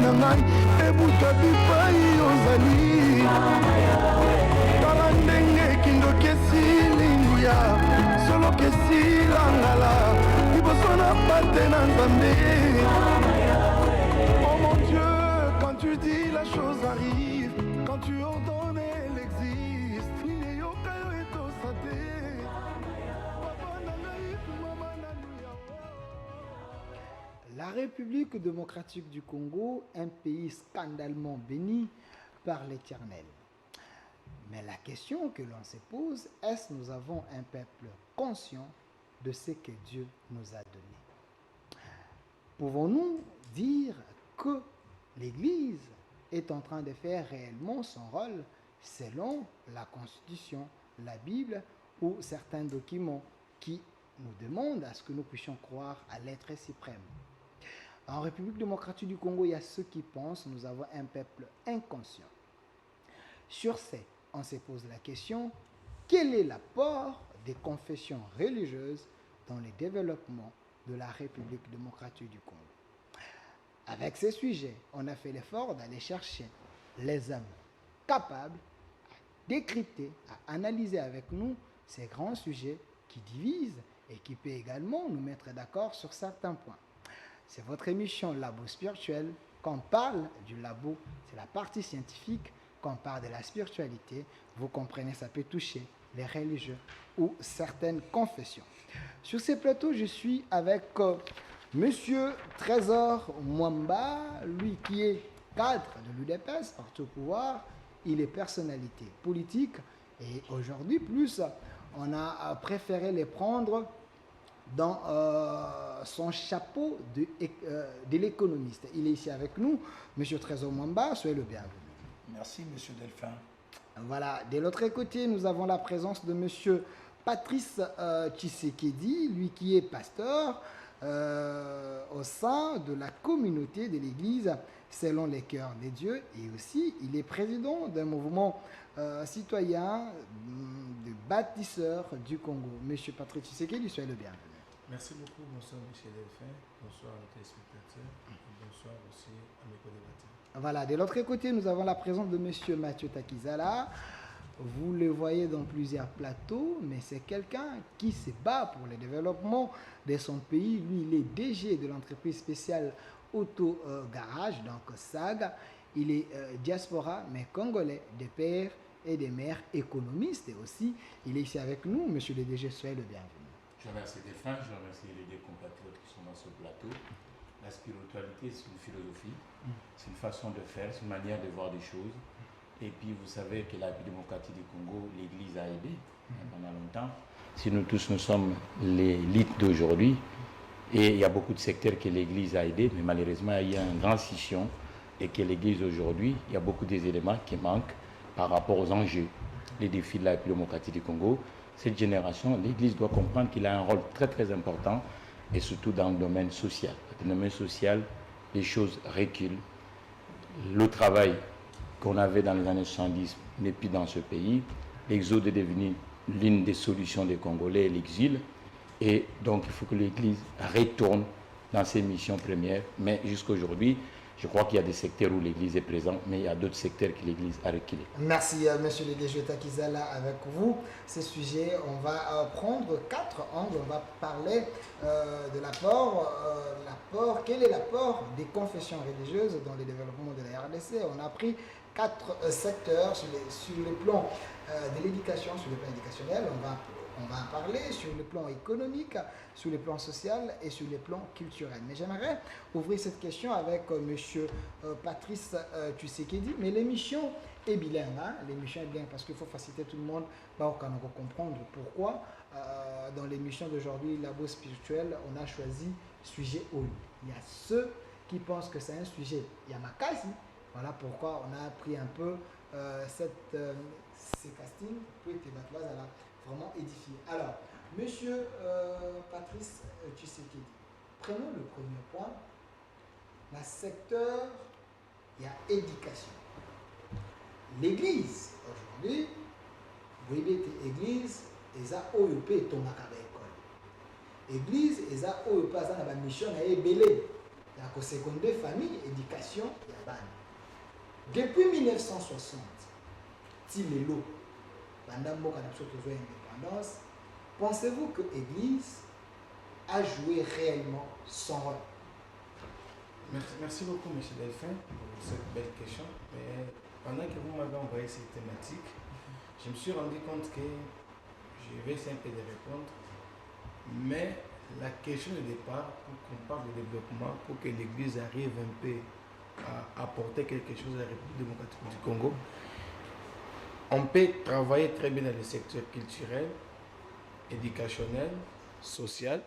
na ngai ebuka bipai ozali tala ndenge kindoki esili nguya soloki esila ngala liboso na bate na nzambe. Oh mon Dieu, quand tu dis la chose arrive, quand tu ordonnes elle existe. La République démocratique du Congo, un pays scandalement béni par l'Éternel. Mais la question que l'on se pose, est-ce que nous avons un peuple conscient de ce que Dieu nous a donné? Pouvons-nous dire que l'Église est en train de faire réellement son rôle selon la Constitution, la Bible ou certains documents qui nous demandent à ce que nous puissions croire à l'être suprême? En République démocratique du Congo, il y a ceux qui pensent que nous avons un peuple inconscient. Sur ce, on se pose la question, quel est l'apport des confessions religieuses dans le développement de la République démocratique du Congo? Avec ces sujets, on a fait l'effort d'aller chercher les hommes capables à décrypter, à analyser avec nous ces grands sujets qui divisent et qui peuvent également nous mettre d'accord sur certains points. C'est votre émission Labo Spirituel. Quand on parle du labo, c'est la partie scientifique. Quand on parle de la spiritualité, vous comprenez, ça peut toucher les religieux ou certaines confessions. Sur ces plateaux, je suis avec Monsieur Trésor Mwamba, lui qui est cadre de l'UDPS, parti au pouvoir. Il est personnalité politique et aujourd'hui, plus, on a préféré les prendre dans son chapeau de l'économiste. Il est ici avec nous. Monsieur Trésor Mwamba, soyez le bienvenu. Merci, Monsieur Delphin. Voilà. De l'autre côté, nous avons la présence de Monsieur Patrice Tshisekedi, lui qui est pasteur au sein de la communauté de l'Église selon les cœurs des dieux, et aussi il est président d'un mouvement citoyen de bâtisseurs du Congo. Monsieur Patrice Tshisekedi, soyez le bienvenu. Merci beaucoup, bonsoir Michel Delphin, bonsoir à nos téléspectateurs, et bonsoir aussi à mes co-débatteurs. Voilà, de l'autre côté, nous avons la présence de Monsieur Mathieu Takizala. Vous le voyez dans plusieurs plateaux, mais c'est quelqu'un qui se bat pour le développement de son pays. Lui, il est DG de l'entreprise spéciale Auto Garage, donc SAG. Il est diaspora, mais congolais, des pères et des mères économistes. Et aussi, il est ici avec nous. Monsieur le DG, soyez le bienvenu. Je remercie Delphin, je remercie les deux compatriotes qui sont dans ce plateau. La spiritualité, c'est une philosophie, c'est une façon de faire, c'est une manière de voir des choses. Et puis vous savez que la République démocratique du Congo, l'Église a aidé pendant longtemps. Si nous tous, nous sommes l'élite d'aujourd'hui, et il y a beaucoup de secteurs que l'Église a aidé, mais malheureusement, il y a une grande scission et que l'Église aujourd'hui, il y a beaucoup des éléments qui manquent par rapport aux enjeux, les défis de la République démocratique du Congo. Cette génération, l'Église doit comprendre qu'il a un rôle très très important, et surtout dans le domaine social. Dans le domaine social, les choses reculent. Le travail qu'on avait dans les années 70 n'est plus dans ce pays. L'exode est devenu l'une des solutions des Congolais, l'exil. Et donc, il faut que l'Église retourne dans ses missions premières. Mais jusqu'à aujourd'hui, je crois qu'il y a des secteurs où l'Église est présente, mais il y a d'autres secteurs que l'Église a reculé. Merci, monsieur le DG Takizala, avec vous. Ce sujet, on va prendre 4 angles. On va parler de l'apport. Quel est l'apport des confessions religieuses dans le développement de la RDC? On a pris 4 secteurs sur le plan de l'éducation, sur le plan éducationnel. On va en parler sur le plan économique, sur le plan social et sur le plan culturel. Mais j'aimerais ouvrir cette question avec M. Patrice Tshisekedi. Mais l'émission est bilingue. Hein? L'émission est bilingue parce qu'il faut faciliter tout le monde pour qu'on comprendre pourquoi dans l'émission d'aujourd'hui, Labo Spirituel, on a choisi sujet OU. Il y a ceux qui pensent que c'est un sujet Yamakasi. Voilà pourquoi on a pris un peu ces castings pour être vraiment édifié. Alors, monsieur Patrice Tshisekedi, prenons le premier point. Le secteur, il y a éducation. L'église, aujourd'hui, vous voyez, l'église, ils ont OEP ton école. L'église, ils ont OEP, ils ont une mission à ébélé. La seconde famille, éducation, il y a depuis 1960, Tilelo, pendant l'indépendance, pensez-vous que l'Église a joué réellement son rôle? Merci beaucoup, M. Delphin, pour cette belle question. Mais pendant que vous m'avez envoyé cette thématique, je me suis rendu compte que je vais essayer un peu de répondre. Mais la question de départ, pour qu'on parle de développement, pour que l'Église arrive un peu à apporter quelque chose à la République démocratique du Congo, on peut travailler très bien dans le secteur culturel, éducationnel, social,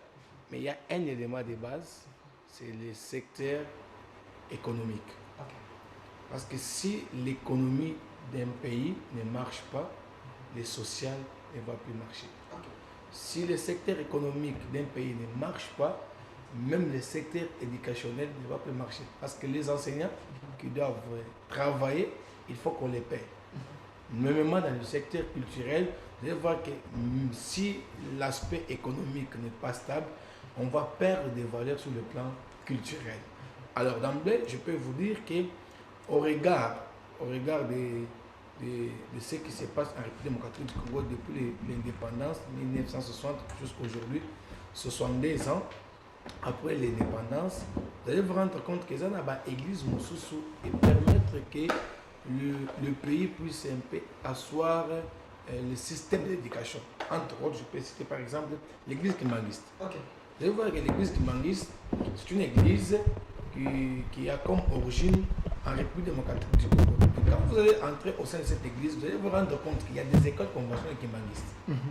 mais il y a un élément de base, c'est le secteur économique. Okay. Parce que si l'économie d'un pays ne marche pas, le social ne va plus marcher. Okay. Si le secteur économique d'un pays ne marche pas, même le secteur éducationnel ne va plus marcher. Parce que les enseignants qui doivent travailler, il faut qu'on les paye. Même dans le secteur culturel, vous allez voir que si l'aspect économique n'est pas stable, on va perdre des valeurs sur le plan culturel. Alors d'emblée, je peux vous dire qu'au regard de ce qui se passe en République démocratique du Congo depuis l'indépendance, 1960 jusqu'à aujourd'hui, 62 ans après l'indépendance, vous allez vous rendre compte que ça n'a pas église Moussousou et permettre que le pays puisse un peu asseoir le système d'éducation. Entre autres, je peux citer par exemple l'église kimbanguiste. Okay. Vous allez voir que l'église kimbanguiste, c'est une église qui a comme origine en République démocratique du Congo. Et quand vous allez entrer au sein de cette église, vous allez vous rendre compte qu'il y a des écoles conventionnelles kimbanguistes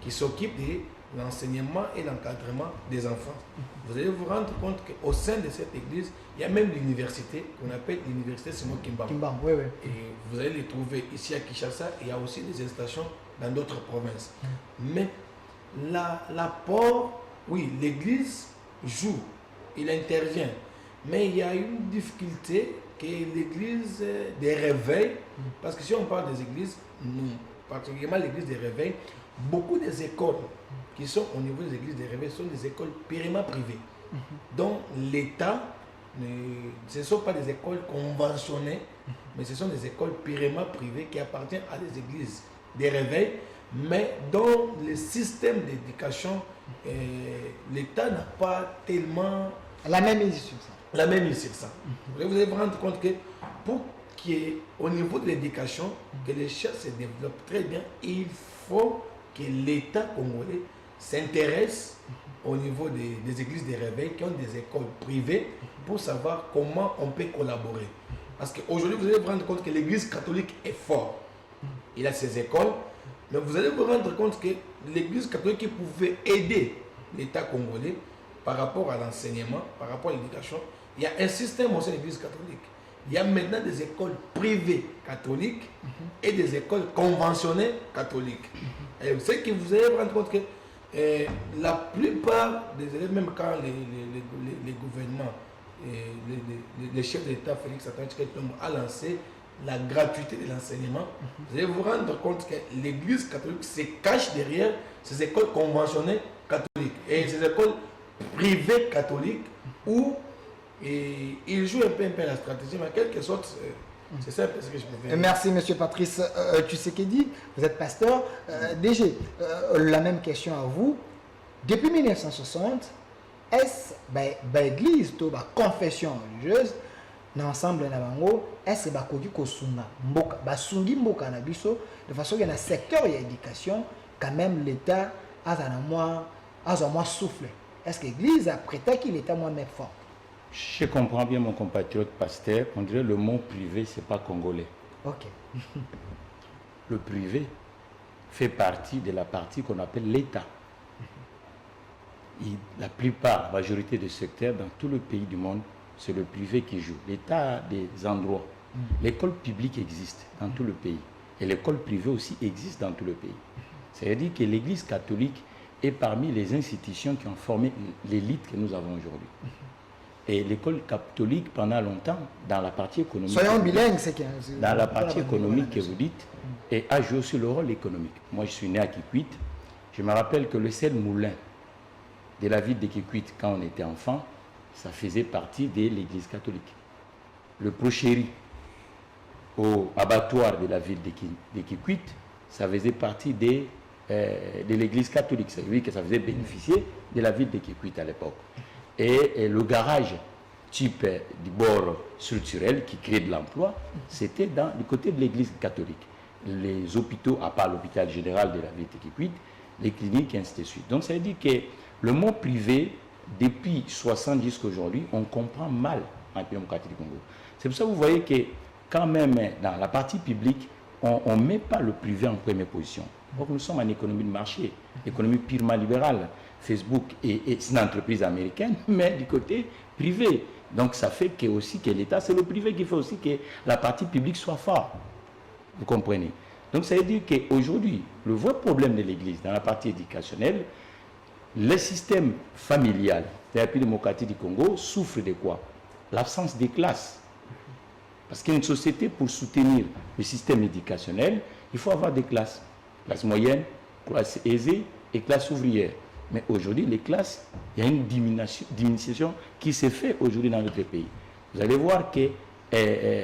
qui s'occupent de l'enseignement et l'encadrement des enfants. Vous allez vous rendre compte qu'au sein de cette église, il y a même l'université qu'on appelle l'université Simon Kimbangu. Kimbangu, oui, oui. Et vous allez les trouver ici à Kinshasa. Il y a aussi des installations dans d'autres provinces. Mais l'apport, oui, l'église joue, il intervient. Mais il y a une difficulté que l'église des réveils, parce que si on parle des églises, nous, particulièrement l'église des réveils, beaucoup des écoles qui sont au niveau des églises des réveils sont des écoles purement privées. Donc l'État, ce ne sont pas des écoles conventionnées, mais ce sont des écoles purement privées qui appartiennent à des églises des réveils, mais dont le système d'éducation, l'État n'a pas tellement la même mise sur ça. La même mise sur ça. Vous allez vous rendre compte que pour qu'il y ait au niveau de l'éducation, que les choses se développent très bien, il faut que l'État congolais s'intéresse au niveau des églises des réveils qui ont des écoles privées pour savoir comment on peut collaborer. Parce qu'aujourd'hui, vous allez vous rendre compte que l'église catholique est forte. Il a ses écoles, mais vous allez vous rendre compte que l'église catholique qui pouvait aider l'État congolais par rapport à l'enseignement, par rapport à l'éducation, il y a un système au sein de l'église catholique. Il y a maintenant des écoles privées catholiques et des écoles conventionnées catholiques. Et c'est que vous allez vous rendre compte que la plupart des élèves, même quand les gouvernements, les chefs d'État, Félix Antoine Tshisekedi a lancé la gratuité de l'enseignement, vous allez vous rendre compte que l'église catholique se cache derrière ces écoles conventionnées catholiques et ces écoles privées catholiques où ils jouent un peu la stratégie, mais en quelque sorte, c'est ça ce que je peux faire. Merci, M. Patrice Tshisekedi. Vous êtes pasteur. DG, la même question à vous. Depuis 1960, est-ce que l'église, la confession religieuse, l'ensemble est-ce que de façon qu'il y a un secteur de l'éducation, quand même l'État a un moins souffle. Est-ce que l'église a prêté qu'il était moins fort? Je comprends bien mon compatriote pasteur. On dirait le mot privé, c'est pas congolais. Ok. Le privé fait partie de la partie qu'on appelle l'État. La plupart, la majorité des secteurs dans tout le pays du monde, c'est le privé qui joue. L'État a des endroits. L'école publique existe dans tout le pays. Et l'école privée aussi existe dans tout le pays. C'est-à-dire que l'Église catholique est parmi les institutions qui ont formé l'élite que nous avons aujourd'hui. Et l'école catholique, pendant longtemps, dans la partie économique... Soyons bilingues, c'est que... Dans la partie économique que vous dites, et a joué aussi le rôle économique. Moi, je suis né à Kikwit. Je me rappelle que le seul moulin de la ville de Kikwit, quand on était enfant, ça faisait partie de l'église catholique. Le Prochéry au abattoir de la ville de Kikwit, ça faisait partie de l'église catholique. C'est lui que ça faisait bénéficier de la ville de Kikwit à l'époque. Et le garage type du bord structurel qui crée de l'emploi, c'était du côté de l'église catholique. Les hôpitaux, à part l'hôpital général de la ville de Kikwit, les cliniques, et ainsi de suite. Donc ça veut dire que le mot privé, depuis 60 jusqu'à aujourd'hui, on comprend mal en République démocratique du Congo. C'est pour ça que vous voyez que quand même dans la partie publique, on ne met pas le privé en première position. Donc nous sommes en économie de marché, économie purement libérale. Facebook est une entreprise américaine, mais du côté privé. Donc ça fait que aussi que l'État, c'est le privé qui fait aussi que la partie publique soit forte. Vous comprenez? Donc ça veut dire qu'aujourd'hui, le vrai problème de l'Église dans la partie éducationnelle, le système familial de la République démocratique du Congo souffre de quoi? L'absence des classes. Parce qu'une société, pour soutenir le système éducationnel, il faut avoir des classes. Classe moyenne, classe aisée et classe ouvrière. Mais aujourd'hui, les classes, il y a une diminution qui s'est faite aujourd'hui dans notre pays. Vous allez voir que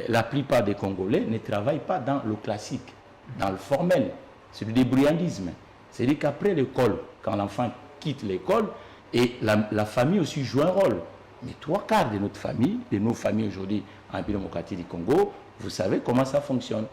la plupart des Congolais ne travaillent pas dans le classique, dans le formel. C'est du débrouillardisme. C'est-à-dire qu'après l'école, quand l'enfant quitte l'école, et la famille aussi joue un rôle. Mais 3/4 de notre famille, de nos familles aujourd'hui en République démocratique du Congo, vous savez comment ça fonctionne.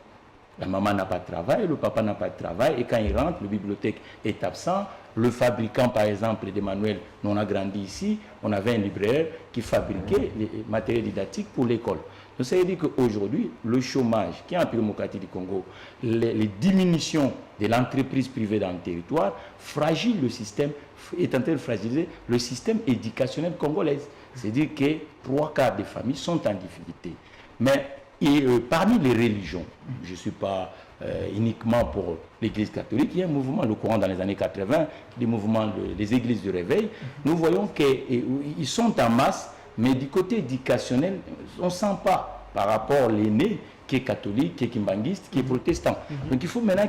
La maman n'a pas de travail, le papa n'a pas de travail, et quand il rentre, le bibliothèque est absent. Le fabricant, par exemple, des manuels, nous on a grandi ici, on avait un libraire qui fabriquait les matériels didactiques pour l'école. Donc ça veut dire qu'aujourd'hui, le chômage qui est en République démocratique du Congo, les diminutions de l'entreprise privée dans le territoire, fragile le système, est en train de fragiliser le système éducationnel congolais. C'est-à-dire que 3/4 des familles sont en difficulté. Mais parmi les religions, je ne suis pas uniquement pour l'église catholique, il y a un mouvement, le courant dans les années 80, des mouvements des églises de réveil. Nous voyons qu'ils sont en masse, mais du côté éducationnel, on ne sent pas par rapport à l'aîné qui est catholique, qui est kimbanguiste, qui est protestant. Donc il faut maintenant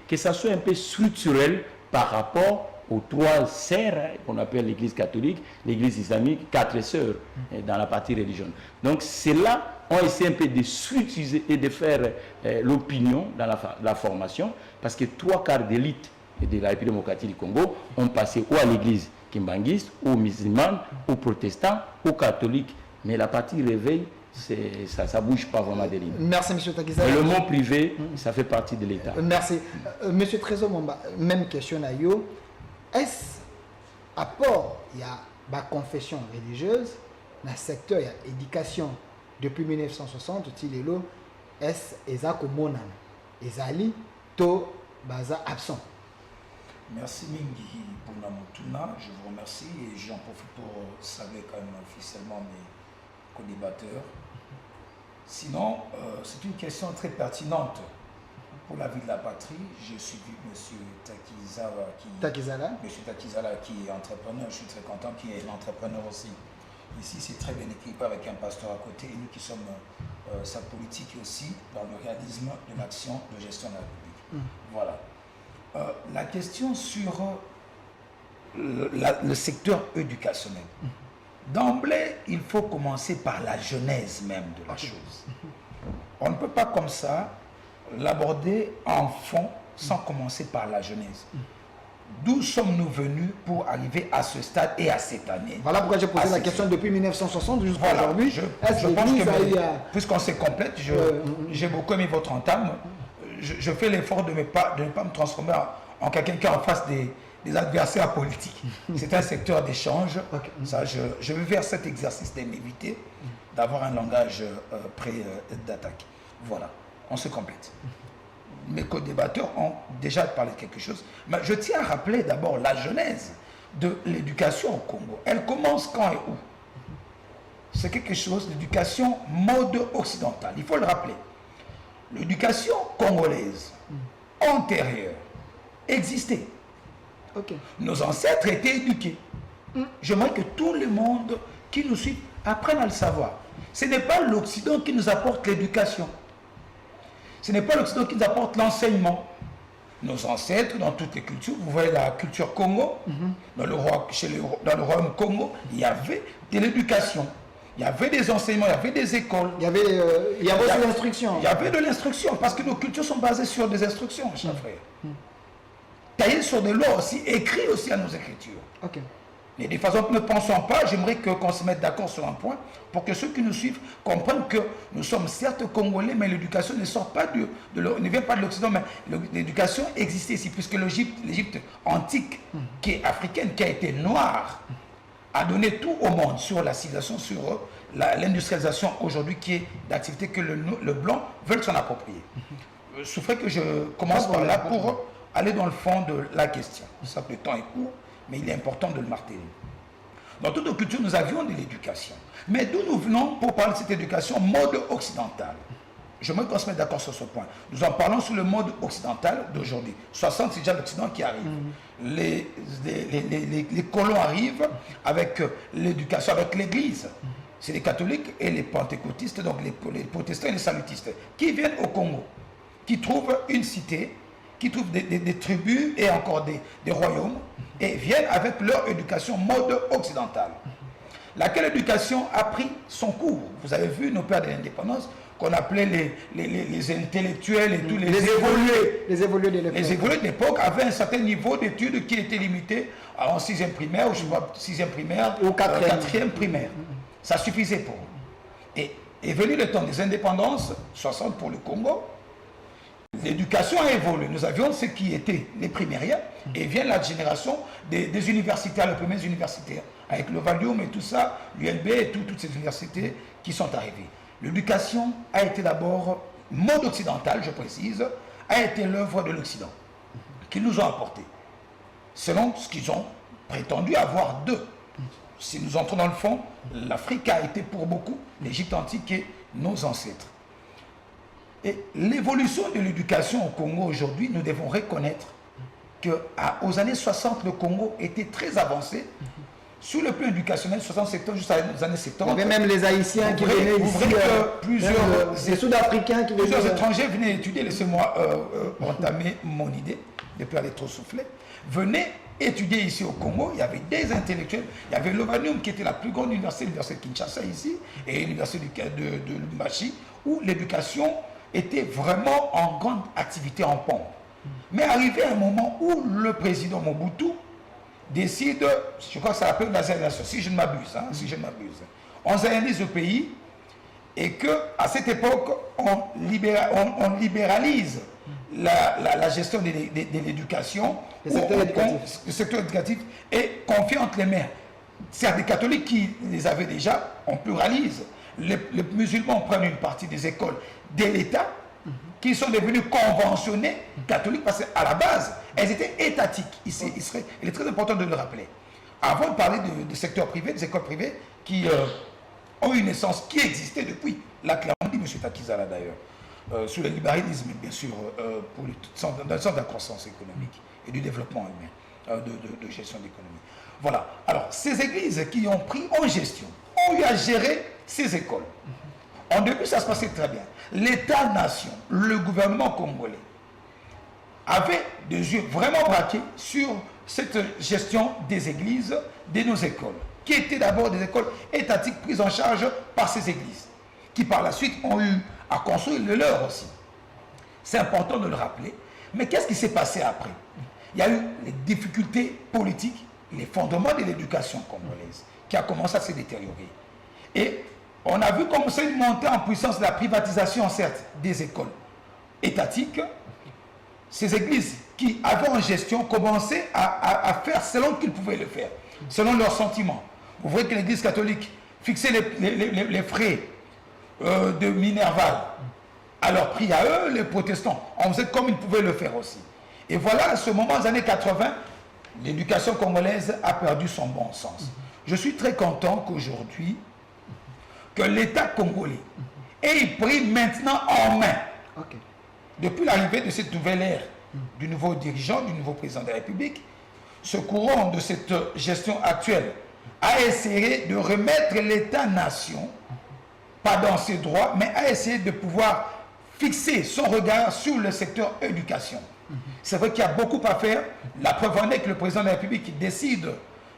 que ça soit un peu structurel par rapport aux 3 sœurs qu'on appelle l'église catholique, l'église islamique, 4 sœurs dans la partie religieuse. Donc c'est là on essaie un peu de structurer et de faire l'opinion dans la formation, parce que 3/4 d'élite de la République démocratique du Congo ont passé ou à l'église kimbanguiste, ou musulmane, ou protestant, ou catholique. Mais la partie réveil, ça ne bouge pas vraiment des lignes. Merci, M. Takizala. Mais le mot privé, ça fait partie de l'État. Merci. M. Trésor Momba, même question à yo. Est-ce, à part, il y a la confession religieuse, dans le secteur, il y a l'éducation depuis 1960, est-ce que Monan, Ezali, to baza absent? Merci Mingi pour Namotuna, je vous remercie et j'en profite pour saluer quand même officiellement mes co-débatteurs. Sinon, c'est une question très pertinente pour la vie de la patrie. J'ai suivi M. Takizala qui est entrepreneur, je suis très content qu'il est entrepreneur aussi. Ici, c'est très bien équipé avec un pasteur à côté et nous qui sommes sa politique aussi dans le réalisme de l'action de gestion de la République. Voilà. La question sur le secteur éducationnel. D'emblée, il faut commencer par la genèse même de la chose. On ne peut pas comme ça l'aborder en fond sans commencer par la genèse. D'où sommes-nous venus pour arriver à ce stade et à cette année? Voilà pourquoi j'ai posé la question depuis 1960 jusqu'à aujourd'hui. Je pense que, puisqu'on se complète, j'ai beaucoup aimé votre entame. Je fais l'effort de ne pas me transformer en quelqu'un qui est en face des adversaires politiques. C'est un secteur d'échange. Ça, je vais vers cet exercice de m'éviter d'avoir un langage prêt d'attaque. Voilà, on se complète. Mes co-débatteurs ont déjà parlé de quelque chose. Mais je tiens à rappeler d'abord la genèse de l'éducation au Congo. Elle commence quand et où? C'est quelque chose, l'éducation mode occidentale. Il faut le rappeler. L'éducation congolaise antérieure existait. Nos ancêtres étaient éduqués. J'aimerais que tout le monde qui nous suit apprenne à le savoir. Ce n'est pas l'Occident qui nous apporte l'éducation. Ce n'est pas l'Occident qui nous apporte l'enseignement. nos ancêtres, dans toutes les cultures. Vous voyez la culture Congo, dans le royaume Congo, il y avait de l'éducation. Il y avait des enseignements, il y avait des écoles. Il y avait aussi l'instruction. Il y avait de l'instruction, parce que nos cultures sont basées sur des instructions, cher frère. Taillées sur de l'or aussi, écrit aussi à nos écritures. Ok. Mais de façon que ne pensons pas, j'aimerais qu'on se mette d'accord sur un point, pour que ceux qui nous suivent comprennent que nous sommes certes congolais, mais l'éducation ne sort pas ne vient pas de l'Occident, mais l'éducation existait ici, puisque l'Égypte antique, qui est africaine, qui a été noire, a donné tout au monde sur la civilisation, sur l'industrialisation aujourd'hui, qui est d'activité que le blanc veut s'en approprier. Je souffrais que je commence par là pour aller dans le fond de la question. Ça, le temps est court, mais il est important de le marteler. Dans toute nos cultures, nous avions de l'éducation. Mais d'où nous venons pour parler de cette éducation mode occidental? J'aimerais qu'on se mette d'accord sur ce point. Nous en parlons sur le mode occidental d'aujourd'hui. 60, c'est déjà l'Occident qui arrive. Les colons arrivent avec l'éducation, avec l'Église. C'est les catholiques et les pentecôtistes, donc les protestants et les salutistes, qui viennent au Congo, qui trouvent une cité, qui trouvent des tribus et encore des royaumes, et viennent avec leur éducation mode occidentale. Laquelle éducation a pris son cours. Vous avez vu nos pères de l'indépendance, qu'on appelait les intellectuels et tous les évolués. Les évolués de l'époque. Les évolués de l'époque avaient un certain niveau d'études qui était limité en 6e primaire, ou je vois 6e primaire, ou 4e primaire. Ça suffisait pour eux. Et est venu le temps des indépendances, 60 pour le Congo. L'éducation a évolué. Nous avions ceux qui étaient les primériens, et vient la génération des universitaires, les premiers universitaires, avec le Valium et tout ça, l'ULB et toutes ces universités qui sont arrivées. L'éducation a été d'abord, mode occidental, je précise, a été l'œuvre de l'Occident, qu'ils nous ont apporté, selon ce qu'ils ont prétendu avoir d'eux. Si nous entrons dans le fond, l'Afrique a été pour beaucoup l'Égypte antique et nos ancêtres. Et l'évolution de l'éducation au Congo aujourd'hui, nous devons reconnaître qu'aux années 60, le Congo était très avancé. Sur le plan éducationnel, 60-70, jusqu'à les années 70. Il y avait même les Haïtiens qui venaient ici. Les Sud-Africains qui venaient. Plusieurs étrangers venaient étudier, laissez-moi entamer mon idée, depuis aller trop souffler. Venaient étudier ici au Congo, il y avait des intellectuels, il y avait l'Ovanium qui était la plus grande université, l'université de Kinshasa ici, et l'université de Lubumbashi, où l'éducation était vraiment en grande activité en pompe. Mais arrivé un moment où le président Mobutu décide, je crois que ça s'appelle la zénisation, si je ne m'abuse, on zénise le pays, et qu'à cette époque, on libéralise la gestion de l'éducation, le secteur éducatif est confié entre les mains. Certes, des catholiques qui les avaient déjà, on pluralise. Les musulmans prennent une partie des écoles de l'État, qui sont devenues conventionnées catholiques, parce qu'à la base, elles étaient étatiques. Il est très important de le rappeler. Avant de parler du secteur privé, des écoles privées qui ont une essence qui existait depuis, là clairement dit M. Takizala d'ailleurs, sous le libéralisme, bien sûr, dans le sens de la croissance économique et du développement humain, de gestion d'économie. Voilà. Alors, ces églises qui ont pris en gestion, ont eu à gérer ces écoles. En début, ça se passait très bien. L'État-nation, le gouvernement congolais, avait des yeux vraiment braqués sur cette gestion des églises, de nos écoles, qui étaient d'abord des écoles étatiques prises en charge par ces églises, qui par la suite ont eu à construire le leur aussi. C'est important de le rappeler. Mais qu'est-ce qui s'est passé après? Il y a eu les difficultés politiques, les fondements de l'éducation congolaise, qui a commencé à se détériorer. Et on a vu commencer une montée en puissance de la privatisation, certes, des écoles étatiques. Ces églises qui avaient en gestion commençaient à faire selon qu'ils pouvaient le faire, selon leurs sentiments. Vous voyez que l'église catholique fixait les frais de Minerval à leur prix à eux, les protestants. On faisait comme ils pouvaient le faire aussi. Et voilà, à ce moment, des années 80, l'éducation congolaise a perdu son bon sens. Je suis très content qu'aujourd'hui, que l'État congolais ait pris maintenant en main, depuis l'arrivée de cette nouvelle ère, du nouveau dirigeant, du nouveau président de la République, ce courant de cette gestion actuelle a essayé de remettre l'État-nation, pas dans ses droits, mais a essayé de pouvoir fixer son regard sur le secteur éducation. C'est vrai qu'il y a beaucoup à faire. La preuve en est que le président de la République qui décide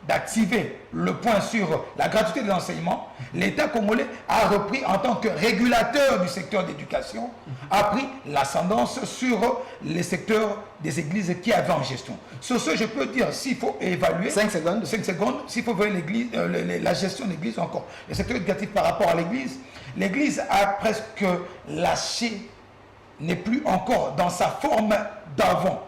d'activer le point sur la gratuité de l'enseignement, l'État congolais a repris en tant que régulateur du secteur d'éducation, a pris l'ascendance sur les secteurs des églises qui avaient en gestion. Sur ce, je peux dire, s'il faut évaluer... 5 secondes. 5 secondes, s'il faut voir la gestion de l'église encore, le secteur éducatif par rapport à l'église a presque lâché, n'est plus encore dans sa forme d'avant.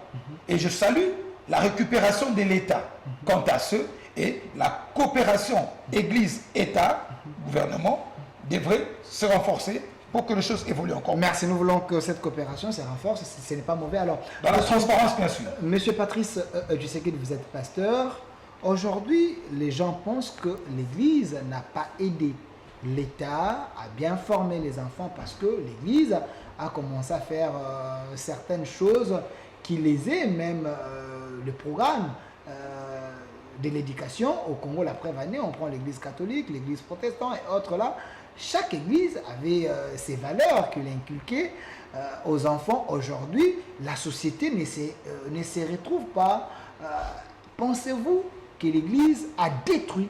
Et je salue la récupération de l'État quant à ce, et la coopération Église-État, gouvernement, devrait se renforcer pour que les choses évoluent encore. Merci, nous voulons que cette coopération se renforce, ce n'est pas mauvais. Alors, dans la transparence, bien sûr. Monsieur Patrice Tshisekedi, vous êtes pasteur. Aujourd'hui, les gens pensent que l'Église n'a pas aidé l'État à bien former les enfants parce que l'Église a commencé à faire certaines choses qui lésaient même le programme de l'éducation au Congo. La preuve année, on prend l'église catholique, l'église protestante et autres là. Chaque église avait ses valeurs qu'il inculquait aux enfants. Aujourd'hui, la société ne se retrouve pas. Pensez-vous que l'église a détruit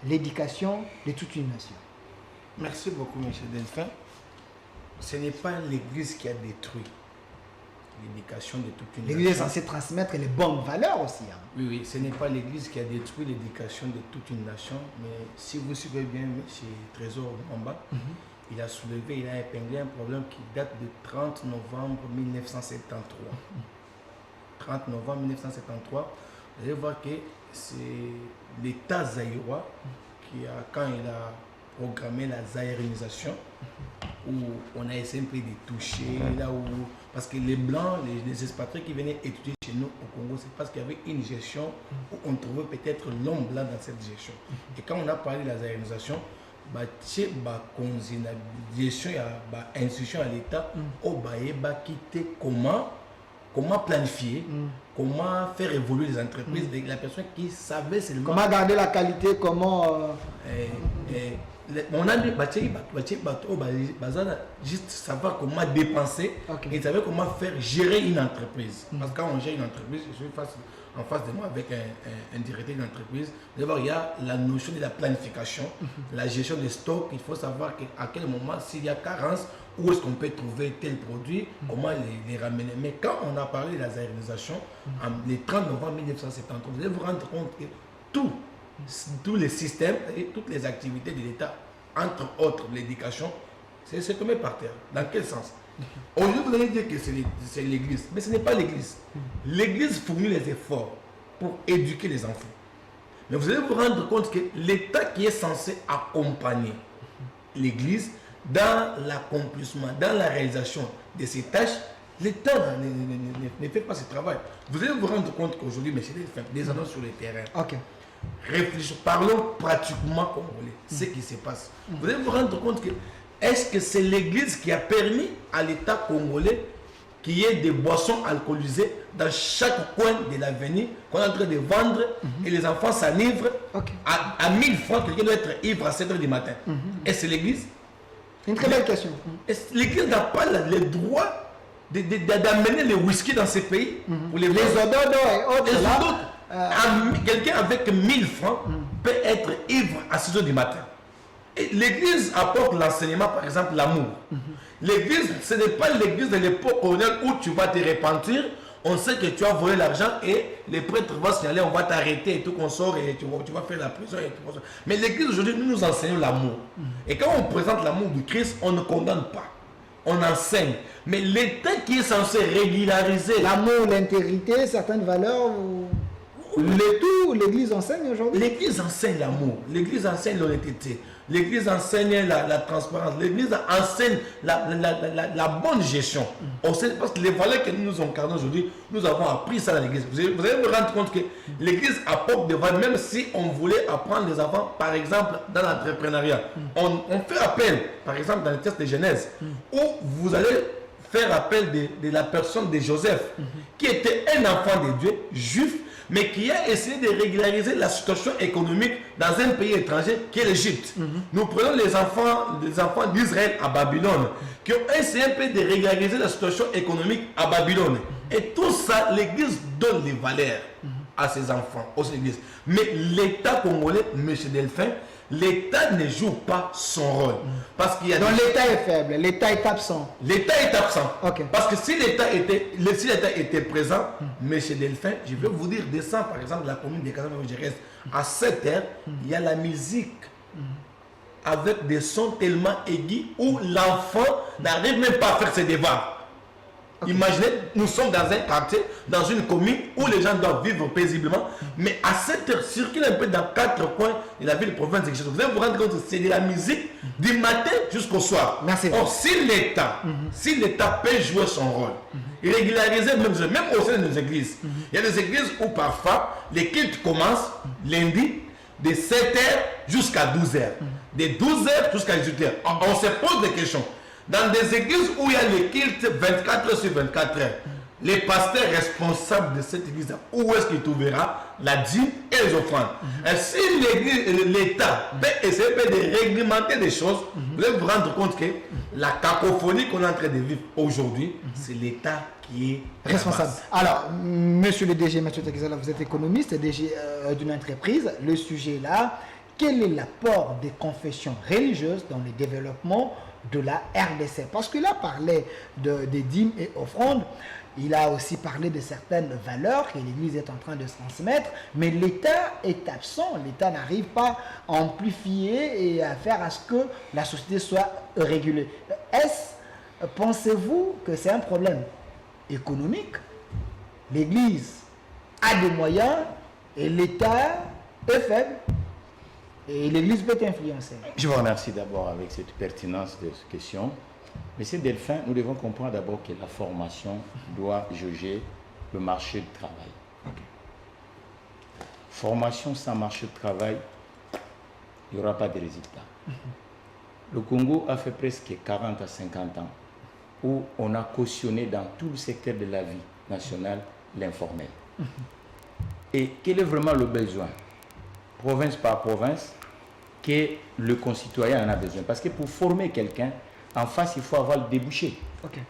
l'éducation de toute une nation? Merci beaucoup, M. Delphin. Ce n'est pas l'église qui a détruit l'éducation de toute une nation. L'église est censée transmettre les bonnes valeurs aussi. Hein. Oui, oui, ce n'est pas l'église qui a détruit l'éducation de toute une nation, mais si vous suivez bien M. Trésor Mbamba, il a soulevé, il a épinglé un problème qui date de 30 novembre 1973. 30 novembre 1973, vous allez voir que c'est l'État zaïrois qui a, quand il a programmé la zaïrisation, où on a essayé un peu de toucher, là où... Parce que les Blancs, les expatriés qui venaient étudier chez nous au Congo, c'est parce qu'il y avait une gestion où on trouvait peut-être l'homme blanc dans cette gestion. Et quand on a parlé de la zaïrisation, il y a une institution à l'État, quitter comment planifier, comment faire évoluer les entreprises, la personne qui savait seulement... Comment garder la qualité, comment... On a dit juste savoir comment dépenser et savoir comment faire gérer une entreprise. Parce que quand on gère une entreprise, je suis en face de moi avec un directeur d'entreprise. D'abord, il y a la notion de la planification, la gestion des stocks. Il faut savoir à quel moment, s'il y a carence, où est-ce qu'on peut trouver tel produit, comment les ramener. Mais quand on a parlé de la zaïrisation, le 30 novembre 1973, vous allez vous rendre compte que tous les systèmes et toutes les activités de l'État, entre autres l'éducation, c'est tombé par terre. Dans quel sens? Aujourd'hui, vous allez dire que c'est l'Église, mais ce n'est pas l'Église. L'Église fournit les efforts pour éduquer les enfants. Mais vous allez vous rendre compte que l'État qui est censé accompagner l'Église dans l'accomplissement, dans la réalisation de ces tâches, l'État ne fait pas ce travail. Vous allez vous rendre compte qu'aujourd'hui, mais c'est des annonces sur le terrain. Réfléchissons, parlons pratiquement congolais, ce qui se passe. Vous allez vous rendre compte que est-ce que c'est l'Église qui a permis à l'État congolais qu'il y ait des boissons alcoolisées dans chaque coin de l'avenir qu'on est en train de vendre et les enfants s'enivrent à 1000 francs, quelqu'un doit être ivre à 7 h du matin. Et c'est l'Église? Une très belle question. L'Église n'a pas le droit d'amener le whisky dans ces pays pour les ododos et autres. Quelqu'un avec 1000 francs peut être ivre à 6 h du matin. L'Église apporte l'enseignement, par exemple, l'amour. L'Église, ce n'est pas l'Église de l'époque coloniale où tu vas te repentir. On sait que tu as volé l'argent et les prêtres vont signaler, on va t'arrêter et tout, qu'on sort et tu vas faire la prison. Et tout. Mais l'Église, aujourd'hui, nous enseignons l'amour. Et quand on présente l'amour du Christ, on ne condamne pas. On enseigne. Mais l'État qui est censé régulariser... L'amour, l'intégrité, certaines valeurs... L'Église enseigne aujourd'hui. L'Église enseigne l'amour, l'Église enseigne l'honnêteté, l'Église enseigne la transparence, l'Église enseigne la bonne gestion. On sait, parce que les valeurs que nous incarnons aujourd'hui, nous avons appris ça dans l'Église. Vous allez vous rendre compte que l'Église apporte des valeurs, même si on voulait apprendre les enfants, par exemple, dans l'entrepreneuriat. On fait appel, par exemple, dans le texte de Genèse, où vous allez faire appel de la personne de Joseph, qui était un enfant de Dieu, juif, mais qui a essayé de régulariser la situation économique dans un pays étranger qui est l'Égypte. Nous prenons les enfants d'Israël à Babylone, qui ont essayé un peu de régulariser la situation économique à Babylone. Et tout ça, l'Église donne les valeurs à ses enfants, aux églises. Mais l'État congolais, M. Delphin, l'État ne joue pas son rôle. Parce qu'il y a Donc l'État est faible, l'État est absent. L'État est absent. Ok. Parce que si l'État était présent, M. Delphin, je vais vous dire, descend par exemple la commune de Casamance où je reste, à 7 heures, il y a la musique avec des sons tellement aigus où l'enfant n'arrive même pas à faire ses devoirs. Imaginez, nous sommes dans un quartier, dans une commune où les gens doivent vivre paisiblement, mais à 7 heures, circulent un peu dans 4 coins de la ville, province, etc. Vous allez vous rendre compte que c'est de la musique du matin jusqu'au soir. Merci. Or, si l'État peut jouer son rôle, régulariser même au sein de nos églises, il y a des églises où parfois les cultes commencent lundi de 7h jusqu'à 12h, de 12h jusqu'à 18h. On se pose des questions. Dans des églises où il y a les cultes 24 heures sur 24 heures, les pasteurs responsables de cette église, où est-ce qu'il trouvera la dîme et les offrandes? Et si l'État peut essayer de réglementer des choses, vous allez vous rendre compte que la cacophonie qu'on est en train de vivre aujourd'hui, c'est l'État qui est Responsable. Alors, monsieur le DG, Mathieu Takizala, vous êtes économiste, DG d'une entreprise. Le sujet est là. Quel est l'apport des confessions religieuses dans le développement de la RDC? Parce qu'il a parlé des dîmes et offrandes, il a aussi parlé de certaines valeurs que l'Église est en train de transmettre, mais l'État est absent. L'État n'arrive pas à amplifier et à faire à ce que la société soit régulée. Pensez-vous que c'est un problème économique? L'Église a des moyens et l'État est faible. Et l'Église peut influencer. Je vous remercie d'abord avec cette pertinence de cette question. Monsieur Delphin, nous devons comprendre d'abord que la formation doit juger le marché du travail. Formation sans marché de travail, il n'y aura pas de résultats. Le Congo a fait presque 40 à 50 ans où on a cautionné dans tout le secteur de la vie nationale l'informel. Et quel est vraiment le besoin, province par province, que le concitoyen en a besoin? Parce que pour former quelqu'un, en face, il faut avoir le débouché. Okay.